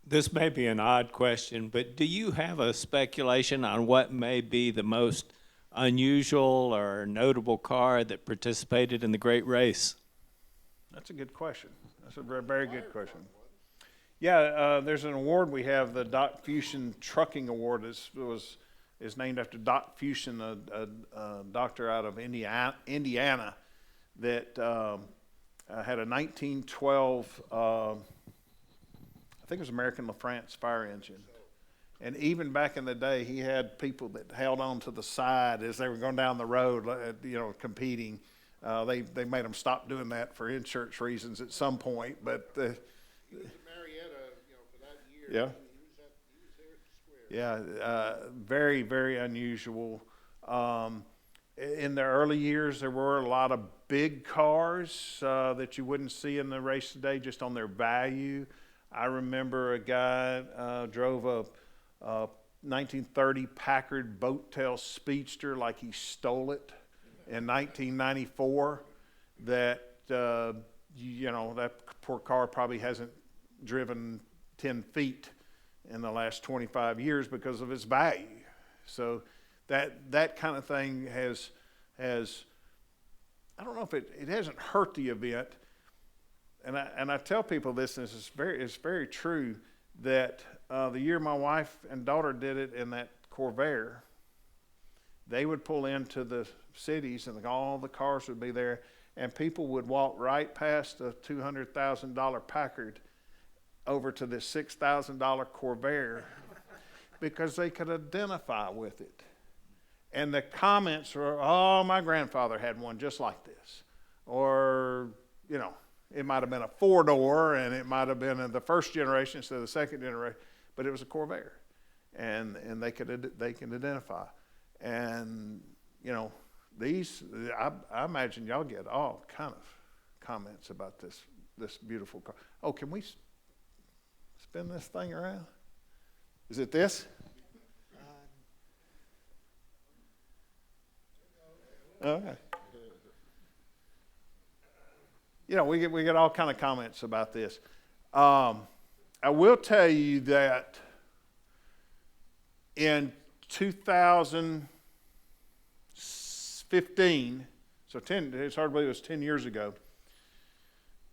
This may be an odd question, but do you have a speculation on what may be the most unusual or notable car that participated in the great race? That's a good question. That's a very, very good question. Yeah, there's an award we have, the Doc Fusion Trucking Award. Is named after Doc Fusion, a doctor out of Indiana that had a 1912, I think it was American LaFrance fire engine. And even back in the day, he had people that held on to the side as they were going down the road, you know, competing. They made them stop doing that for insurance reasons at some point. But he was in Marietta, you know, for that year. Yeah. He was there at the square. Yeah, very, very unusual. In the early years, there were a lot of big cars that you wouldn't see in the race today just on their value. I remember a guy drove a 1930 Packard boat-tail Speedster like he stole it in 1994. That, you know, that poor car probably hasn't driven 10 feet in the last 25 years because of its value. So that kind of thing has I don't know if it hasn't hurt the event. And I tell people this, and it's very true, that the year my wife and daughter did it in that Corvair, they would pull into the cities and all the cars would be there, and people would walk right past a $200,000 Packard over to this $6,000 Corvair because they could identify with it. And the comments were, oh, my grandfather had one just like this. Or, you know, it might have been a four-door, and it might have been in the first generation instead of the second generation, but it was a Corvair. And they could identify. And, you know, these, I imagine y'all get all kind of comments about this beautiful car. Oh, can we spin this thing around? Is it this? Okay. You know, we get all kind of comments about this. I will tell you that in 2015, so it's hard to believe it was 10 years ago,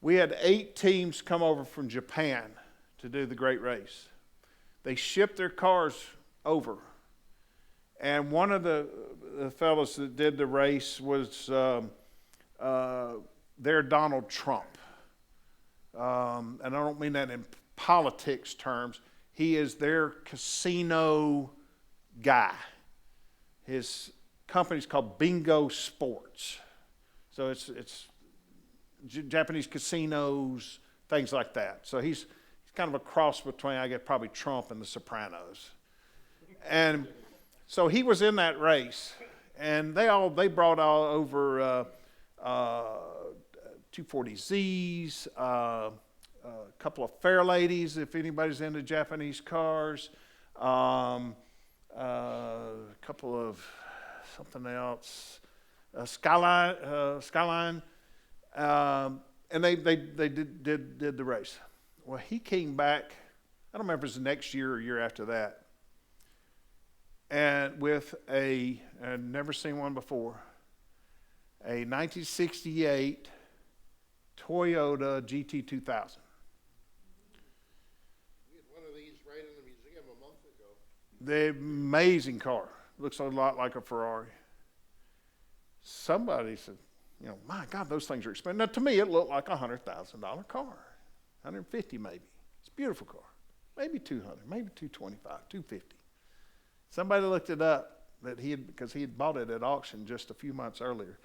we had 8 teams come over from Japan to do the Great Race. They shipped their cars over. And one of the fellows that did the race was their Donald Trump. And I don't mean that in politics terms. He is their casino guy. His company's called Bingo Sports. So it's Japanese casinos, things like that. So he's kind of a cross between, I guess, probably Trump and the Sopranos. And so he was in that race, and they brought all over 240Zs, a couple of Fair Ladies, if anybody's into Japanese cars, a couple of something else, Skyline, and they did the race. Well, he came back, I don't remember if it was the next year or year after that, and with I'd never seen one before, a 1968 Toyota GT2000. We had one of these right in the museum a month ago. The amazing car. Looks a lot like a Ferrari. Somebody said, you know, my God, those things are expensive. Now, to me, it looked like a $100,000 car. 150 maybe. It's a beautiful car. Maybe 200, maybe 225, 250. Somebody looked it up because he had bought it at auction just a few months earlier.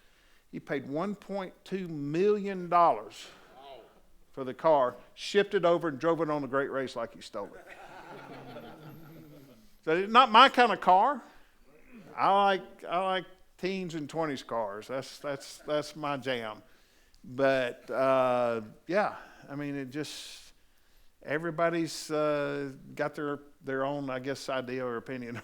He paid $1.2 million for the car, shipped it over, and drove it on the Great Race like he stole it. So it's not my kind of car. I like teens and 20s cars. That's my jam. But yeah, I mean, it just everybody's got their own, I guess, idea or opinion.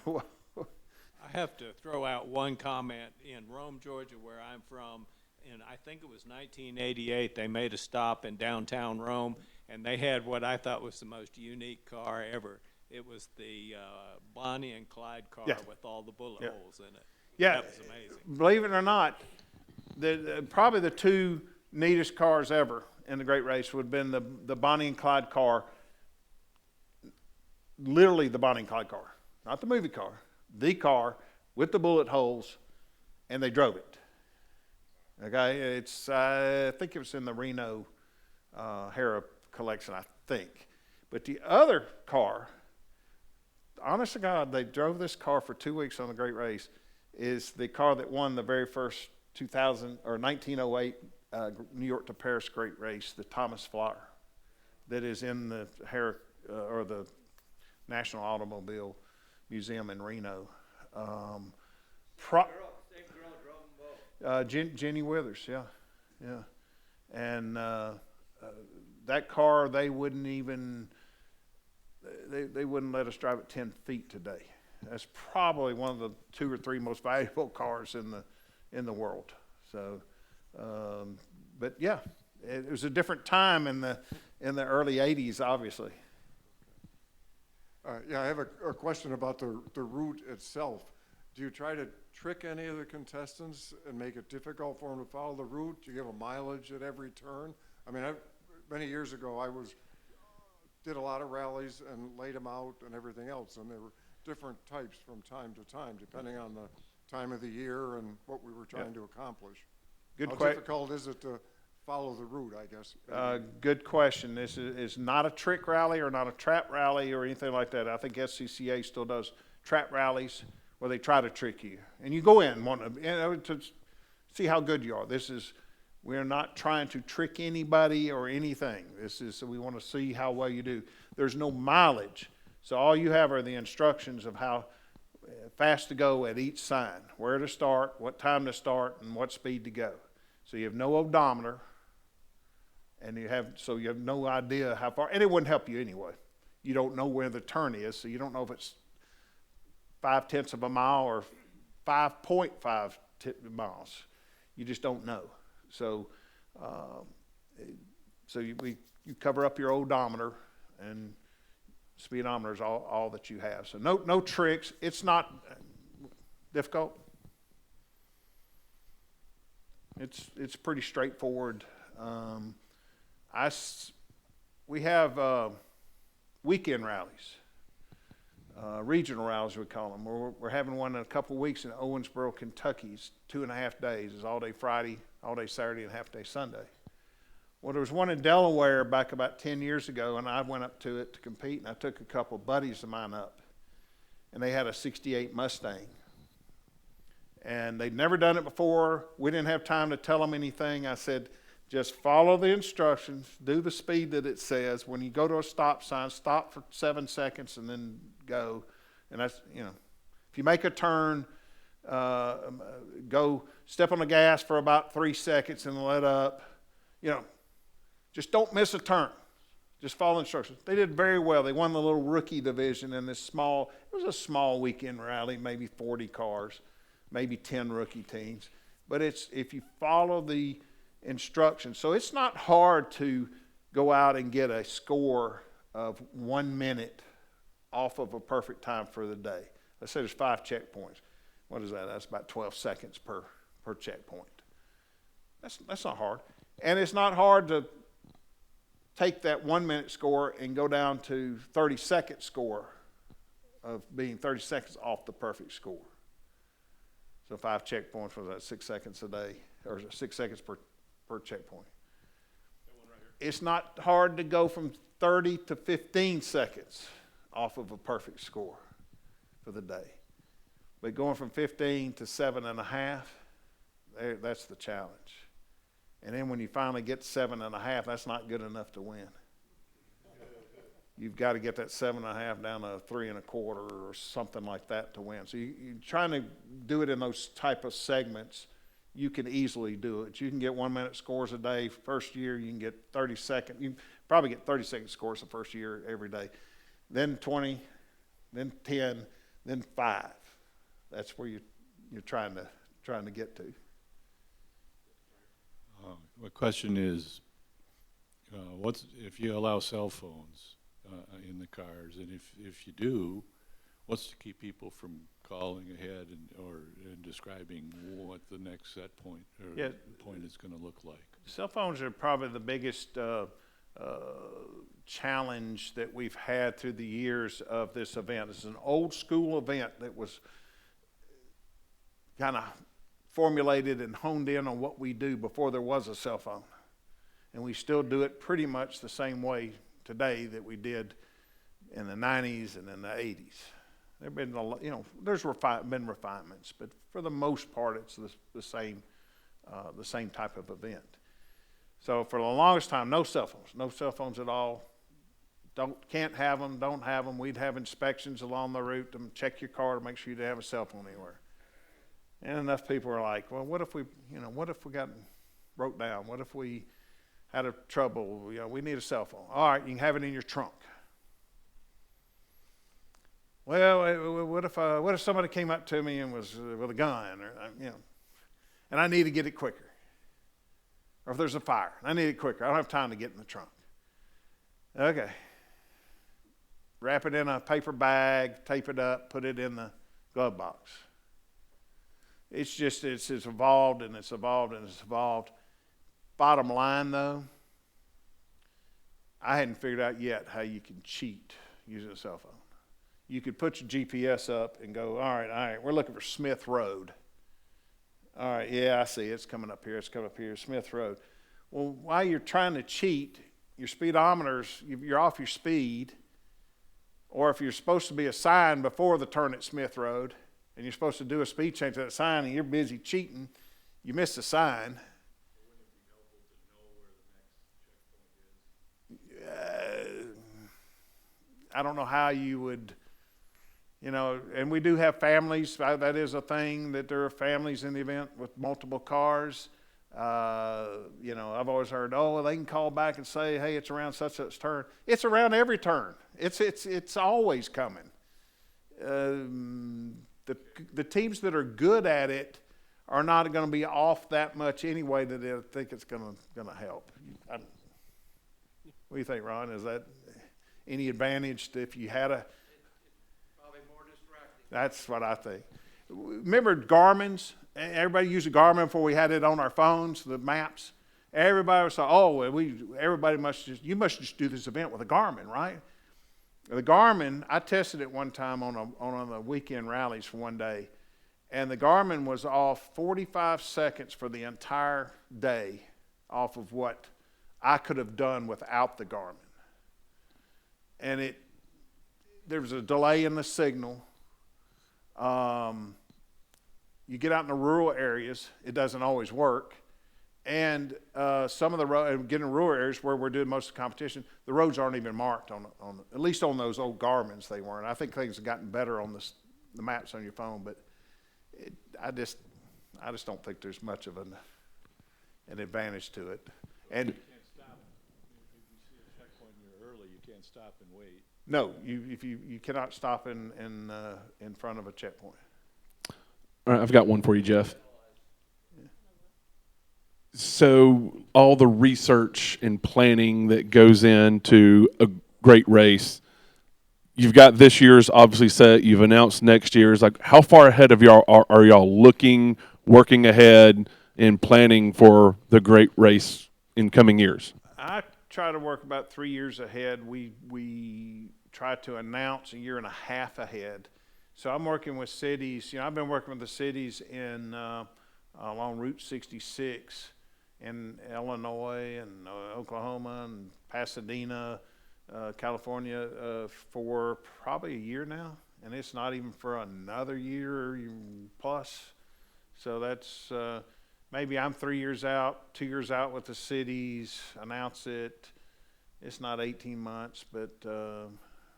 I have to throw out one comment. In Rome, Georgia, where I'm from, and I think it was 1988, they made a stop in downtown Rome, and they had what I thought was the most unique car ever. It was the Bonnie and Clyde car with all the bullet holes in it. Yeah, that was amazing. Believe it or not, probably the two neatest cars ever in the Great Race would have been the Bonnie and Clyde car, literally the Bonnie and Clyde car, not the movie car, the car with the bullet holes, and they drove it. Okay, it's I think it was in the Reno Hera collection, I think. But the other car, honest to God, they drove this car for 2 weeks on the Great Race, is the car that won the very first 1908 New York to Paris Great Race, the Thomas Flower, that is in the Hera or the National Automobile Museum in Reno. Jenny Withers, yeah. And that car, they wouldn't even, they wouldn't let us drive it 10 feet today. That's probably one of the 2 or 3 most valuable cars in the world. So, but yeah, it was a different time in the early 80s, obviously. Yeah, I have a question about the route itself. Do you try to trick any of the contestants and make it difficult for them to follow the route? Do you give a mileage at every turn? I mean, many years ago, I was did a lot of rallies and laid them out and everything else, and there were different types from time to time, depending on the time of the year and what we were trying to accomplish. How difficult is it to follow the route, I guess? Good question. This is not a trick rally or not a trap rally or anything like that. I think SCCA still does trap rallies where they try to trick you. And you go in to see how good you are. We're not trying to trick anybody or anything. We want to see how well you do. There's no mileage. So all you have are the instructions of how fast to go at each sign, where to start, what time to start, and what speed to go. So you have no odometer, and you have no idea how far, and it wouldn't help you anyway. You don't know where the turn is, so you don't know if it's 0.5 of a mile or 5.5 miles. You just don't know. So, you cover up your odometer, and speedometer is all that you have. So no tricks. It's not difficult. It's pretty straightforward. We have weekend rallies, regional rallies we call them. We're having one in a couple of weeks in Owensboro, Kentucky. It's 2.5 days. It's all day Friday, all day Saturday, and half day Sunday. Well, there was one in Delaware back about 10 years ago, and I went up to it to compete, and I took a couple of buddies of mine up, and they had a '68 Mustang. And they'd never done it before. We didn't have time to tell them anything. I said, just follow the instructions, do the speed that it says. When you go to a stop sign, stop for 7 seconds and then go. And that's, if you make a turn, go step on the gas for about 3 seconds and let up. Just don't miss a turn. Just follow instructions. They did very well. They won the little rookie division in it was a small weekend rally, maybe 40 cars, maybe 10 rookie teams. But if you follow the instructions. So it's not hard to go out and get a score of 1 minute off of a perfect time for the day. Let's say there's 5 checkpoints. What is that? That's about 12 seconds per checkpoint. That's not hard. And it's not hard to take that 1 minute score and go down to 30-second score of being 30 seconds off the perfect score. So 5 checkpoints was that 6 seconds a day, or 6 seconds per checkpoint. It's not hard to go from 30 to 15 seconds off of a perfect score for the day. But going from 15 to 7.5, that's the challenge. And then when you finally get 7.5, that's not good enough to win. You've got to get that 7.5 down to 3.25 or something like that to win. So you're trying to do it in those type of segments. You can easily do it. You can get 1 minute scores a day. First year, you can get 30 second. You probably get 30-second scores the first year every day. Then 20, then 10, then 5. That's where you're trying to get to. My question is, what's if you allow cell phones in the cars, and if you do, what's to keep people from calling ahead and describing what the next set point or point is going to look like? Cell phones are probably the biggest challenge that we've had through the years of this event. This is an old school event that was kind of formulated and honed in on what we do before there was a cell phone. And we still do it pretty much the same way today that we did in the 90s and in the 80s. There have been, there's been refinements, but for the most part, it's the same type of event. So for the longest time, no cell phones at all. Can't have them, don't have them. We'd have inspections along the route to check your car to make sure you didn't have a cell phone anywhere. And enough people are like, well, what if we got broke down? What if we had a trouble? We need a cell phone. All right, you can have it in your trunk. Well, what if somebody came up to me and was with a gun, or and I need to get it quicker, or if there's a fire, I need it quicker. I don't have time to get in the trunk. Okay. Wrap it in a paper bag, tape it up, put it in the glove box. It's evolved and it's evolved and it's evolved. Bottom line, though, I hadn't figured out yet how you can cheat using a cell phone. You could put your GPS up and go, all right, we're looking for Smith Road. All right, yeah, I see, it's coming up here, Smith Road. Well, while you're trying to cheat, your speedometers, you're off your speed, or if you're supposed to be a sign before the turn at Smith Road, and you're supposed to do a speed change to that sign, and you're busy cheating, you miss the sign. I don't know how you would, and we do have families. That is a thing, that there are families in the event with multiple cars. I've always heard, they can call back and say, hey, it's around such turn. It's around every turn. It's always coming. The teams that are good at it are not going to be off that much anyway that they think it's going to help. What do you think, Ron? Is that any advantage if you had a? Probably more distracting. That's what I think. Remember Garmin's? Everybody used a Garmin before we had it on our phones, the maps. Everybody was like, you must just do this event with a Garmin, right? The Garmin, I tested it one time on the weekend rallies for one day, and the Garmin was off 45 seconds for the entire day off of what I could have done without the Garmin. And there was a delay in the signal. You get out in the rural areas, it doesn't always work. And some of the roads, getting in rural areas where we're doing most of the competition, the roads aren't even marked at least on those old Garmin's they weren't. I think things have gotten better on the maps on your phone, but I just don't think there's much of an advantage to it. And you can't stop. If you see a checkpoint and you're early, you can't stop and wait. No, you cannot stop in front of a checkpoint. All right, I've got one for you, Jeff. So all the research and planning that goes into a great race, you've got this year's obviously set, you've announced next year's. Like, how far ahead of y'all are y'all looking, working ahead, and planning for the great race in coming years? I try to work about 3 years ahead. We try to announce a year and a half ahead. So I'm working with cities. I've been working with the cities along Route 66 in Illinois and Oklahoma and Pasadena, California, for probably a year now, and it's not even for another year plus. So that's maybe I'm 3 years out, 2 years out with the cities, announce it. It's not 18 months, but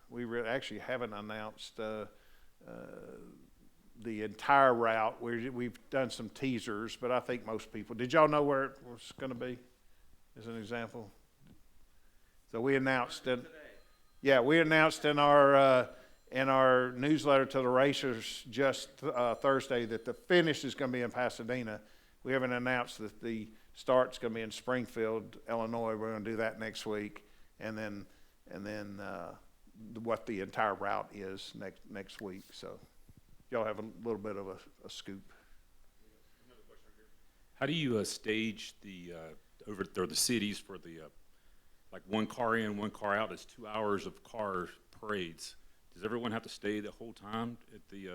we actually haven't announced the entire route. We've done some teasers, but I think most people. Did y'all know where it was going to be? As an example. So we announced it. Yeah, we announced in our newsletter to the racers just Thursday that the finish is going to be in Pasadena. We haven't announced that the start's going to be in Springfield, Illinois. We're going to do that next week, and then what the entire route is next week. So y'all have a little bit of a scoop. How do you stage the cities for the like one car in, one car out? It's 2 hours of car parades. Does everyone have to stay the whole time at the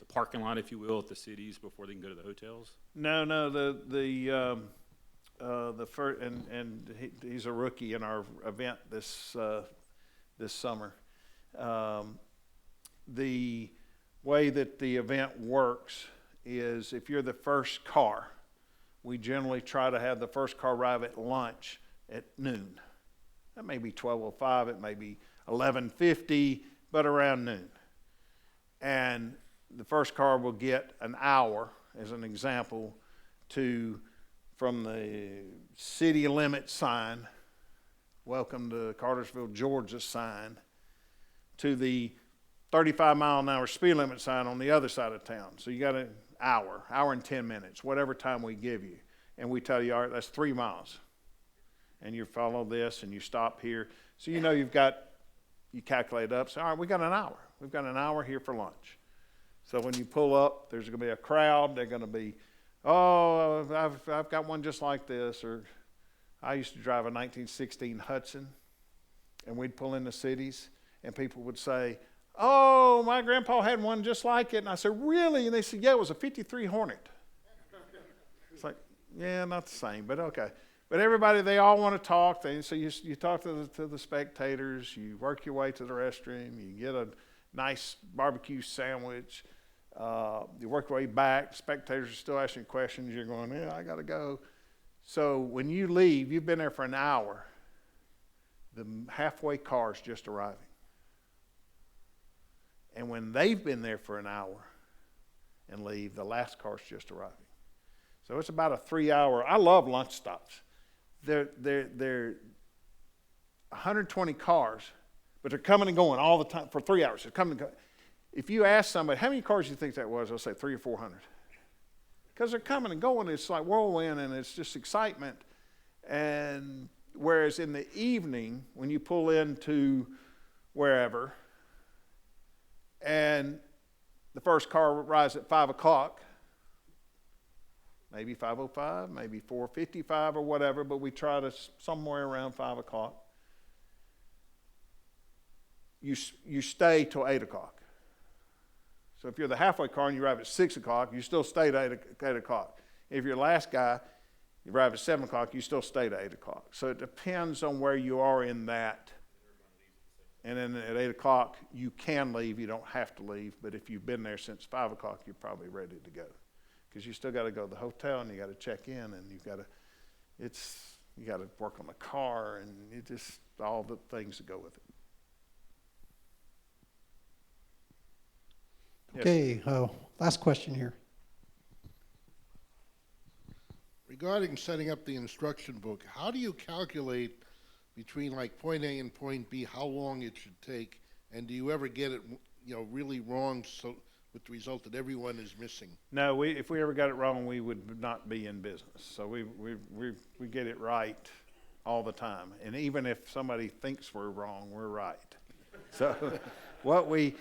parking lot, if you will, at the cities before they can go to the hotels? No. The first, and he's a rookie in our event this summer. The way that the event works is if you're the first car, we generally try to have the first car arrive at lunch at noon. That may be 12:05, it may be 11:50, but around noon. And the first car will get an hour, as an example, from the city limit sign, welcome to Cartersville, Georgia sign, to the 35-mile-an-hour speed limit sign on the other side of town. So you got an hour and 10 minutes, whatever time we give you. And we tell you, all right, that's 3 miles. And you follow this and you stop here. So you calculate up, so all right, we got an hour. We've got an hour here for lunch. So when you pull up, there's going to be a crowd. They're going to be, I've got one just like this. Or I used to drive a 1916 Hudson. and we'd pull in the cities, and people would say, "Oh, my grandpa had one just like it." And I said, "Really?" And they said, "Yeah, it was a '53 Hornet." It's like, yeah, not the same, but okay. But everybody, they all want to talk. So you talk to the spectators. You work your way to the restroom. You get a nice barbecue sandwich. You work your way back. Spectators are still asking questions. You're going, "Yeah, I got to go." So when you leave, you've been there for an hour. The halfway car's just arriving. And when they've been there for an hour and leave, the last car's just arriving. So it's about a 3-hour. I love lunch stops. They're 120 cars, but they're coming and going all the time for 3 hours. They're coming and going. If you ask somebody, how many cars do you think that was? They'll say 300 or 400. Because they're coming and going. It's like whirlwind, and it's just excitement. And whereas in the evening, when you pull into wherever, and the first car arrives at 5 o'clock, maybe 5:05, maybe 4:55 or whatever, but we try to somewhere around 5 o'clock. You stay till 8 o'clock. So if you're the halfway car and you arrive at 6 o'clock, you still stay to 8 o'clock. If you're the last guy, you arrive at 7 o'clock, you still stay to 8 o'clock. So it depends on where you are in that. And then at 8 o'clock, you can leave. You don't have to leave. But if you've been there since 5 o'clock, you're probably ready to go. Because you still got to go to the hotel, and you got to check in, and you got to work on the car, and it just all the things that go with it. Okay, last question here. Regarding setting up the instruction book, how do you calculate between like point A and point B how long it should take, and do you ever get it, really wrong, so with the result that everyone is missing? No, if we ever got it wrong, we would not be in business. So we get it right all the time, and even if somebody thinks we're wrong, we're right. So what we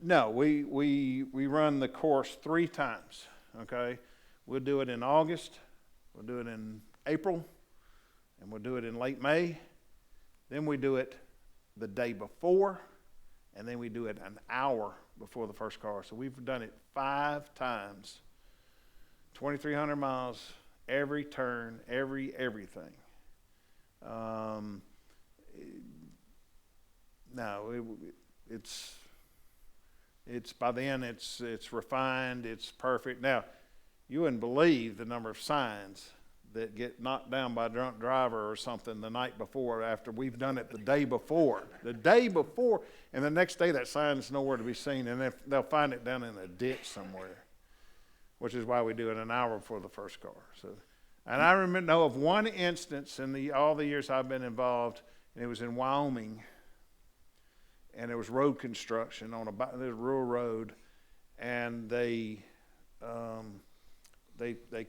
no, we run the course 3 times. Okay, we'll do it in August, we'll do it in April, and we'll do it in late May. Then we do it the day before, and then we do it an hour before the first car. So we've done it 5 times, 2,300 miles, every turn, everything. It's by then it's refined, it's perfect. Now, you wouldn't believe the number of signs that get knocked down by a drunk driver or something the night before after we've done it the day before. The day before, and the next day that sign's nowhere to be seen, and they'll find it down in a ditch somewhere, which is why we do it an hour before the first car. So, and I know of one instance in all the years I've been involved, and it was in Wyoming, and there was road construction on a rural road, and they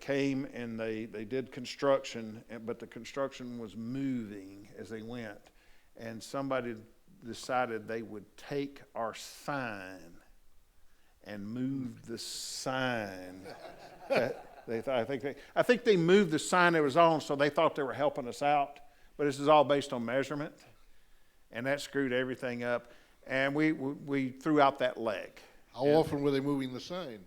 came and they did construction, but the construction was moving as they went, and somebody decided they would take our sign and move the sign. I think they moved the sign that was on, so they thought they were helping us out, but this is all based on measurement, and that screwed everything up, and we threw out that leg. How often were they moving the sign?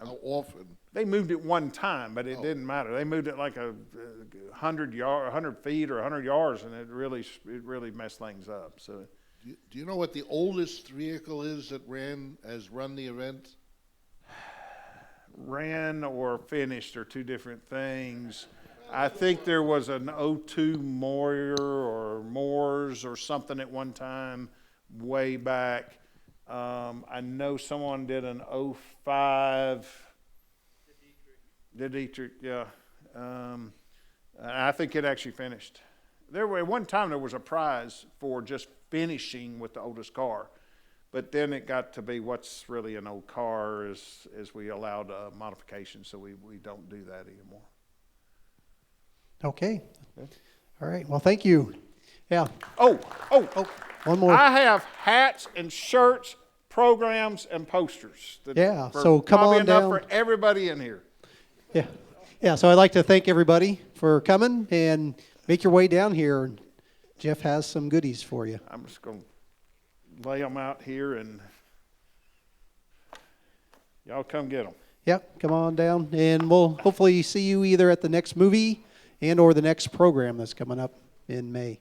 How often? They moved it one time, but it didn't matter. They moved it like 100 feet or 100 yards, and it really messed things up. So, do you know what the oldest vehicle is that has run the event? Ran or finished are 2 different things. I think there was an 02 Moyer or Moors or something at one time, way back. I know someone did an 05. The Dietrich, yeah. I think it actually finished. At one time there was a prize for just finishing with the oldest car, but then it got to be what's really an old car as we allowed modifications, so we don't do that anymore. Okay. All right. Well, thank you. Yeah. Oh, one more. I have hats and shirts, programs, and posters. Yeah, so come on enough down. for everybody in here. Yeah. So I'd like to thank everybody for coming, and make your way down here. Jeff has some goodies for you. I'm just going to lay them out here, and y'all come get them. Yep, come on down, and we'll hopefully see you either at the next movie and or the next program that's coming up in May.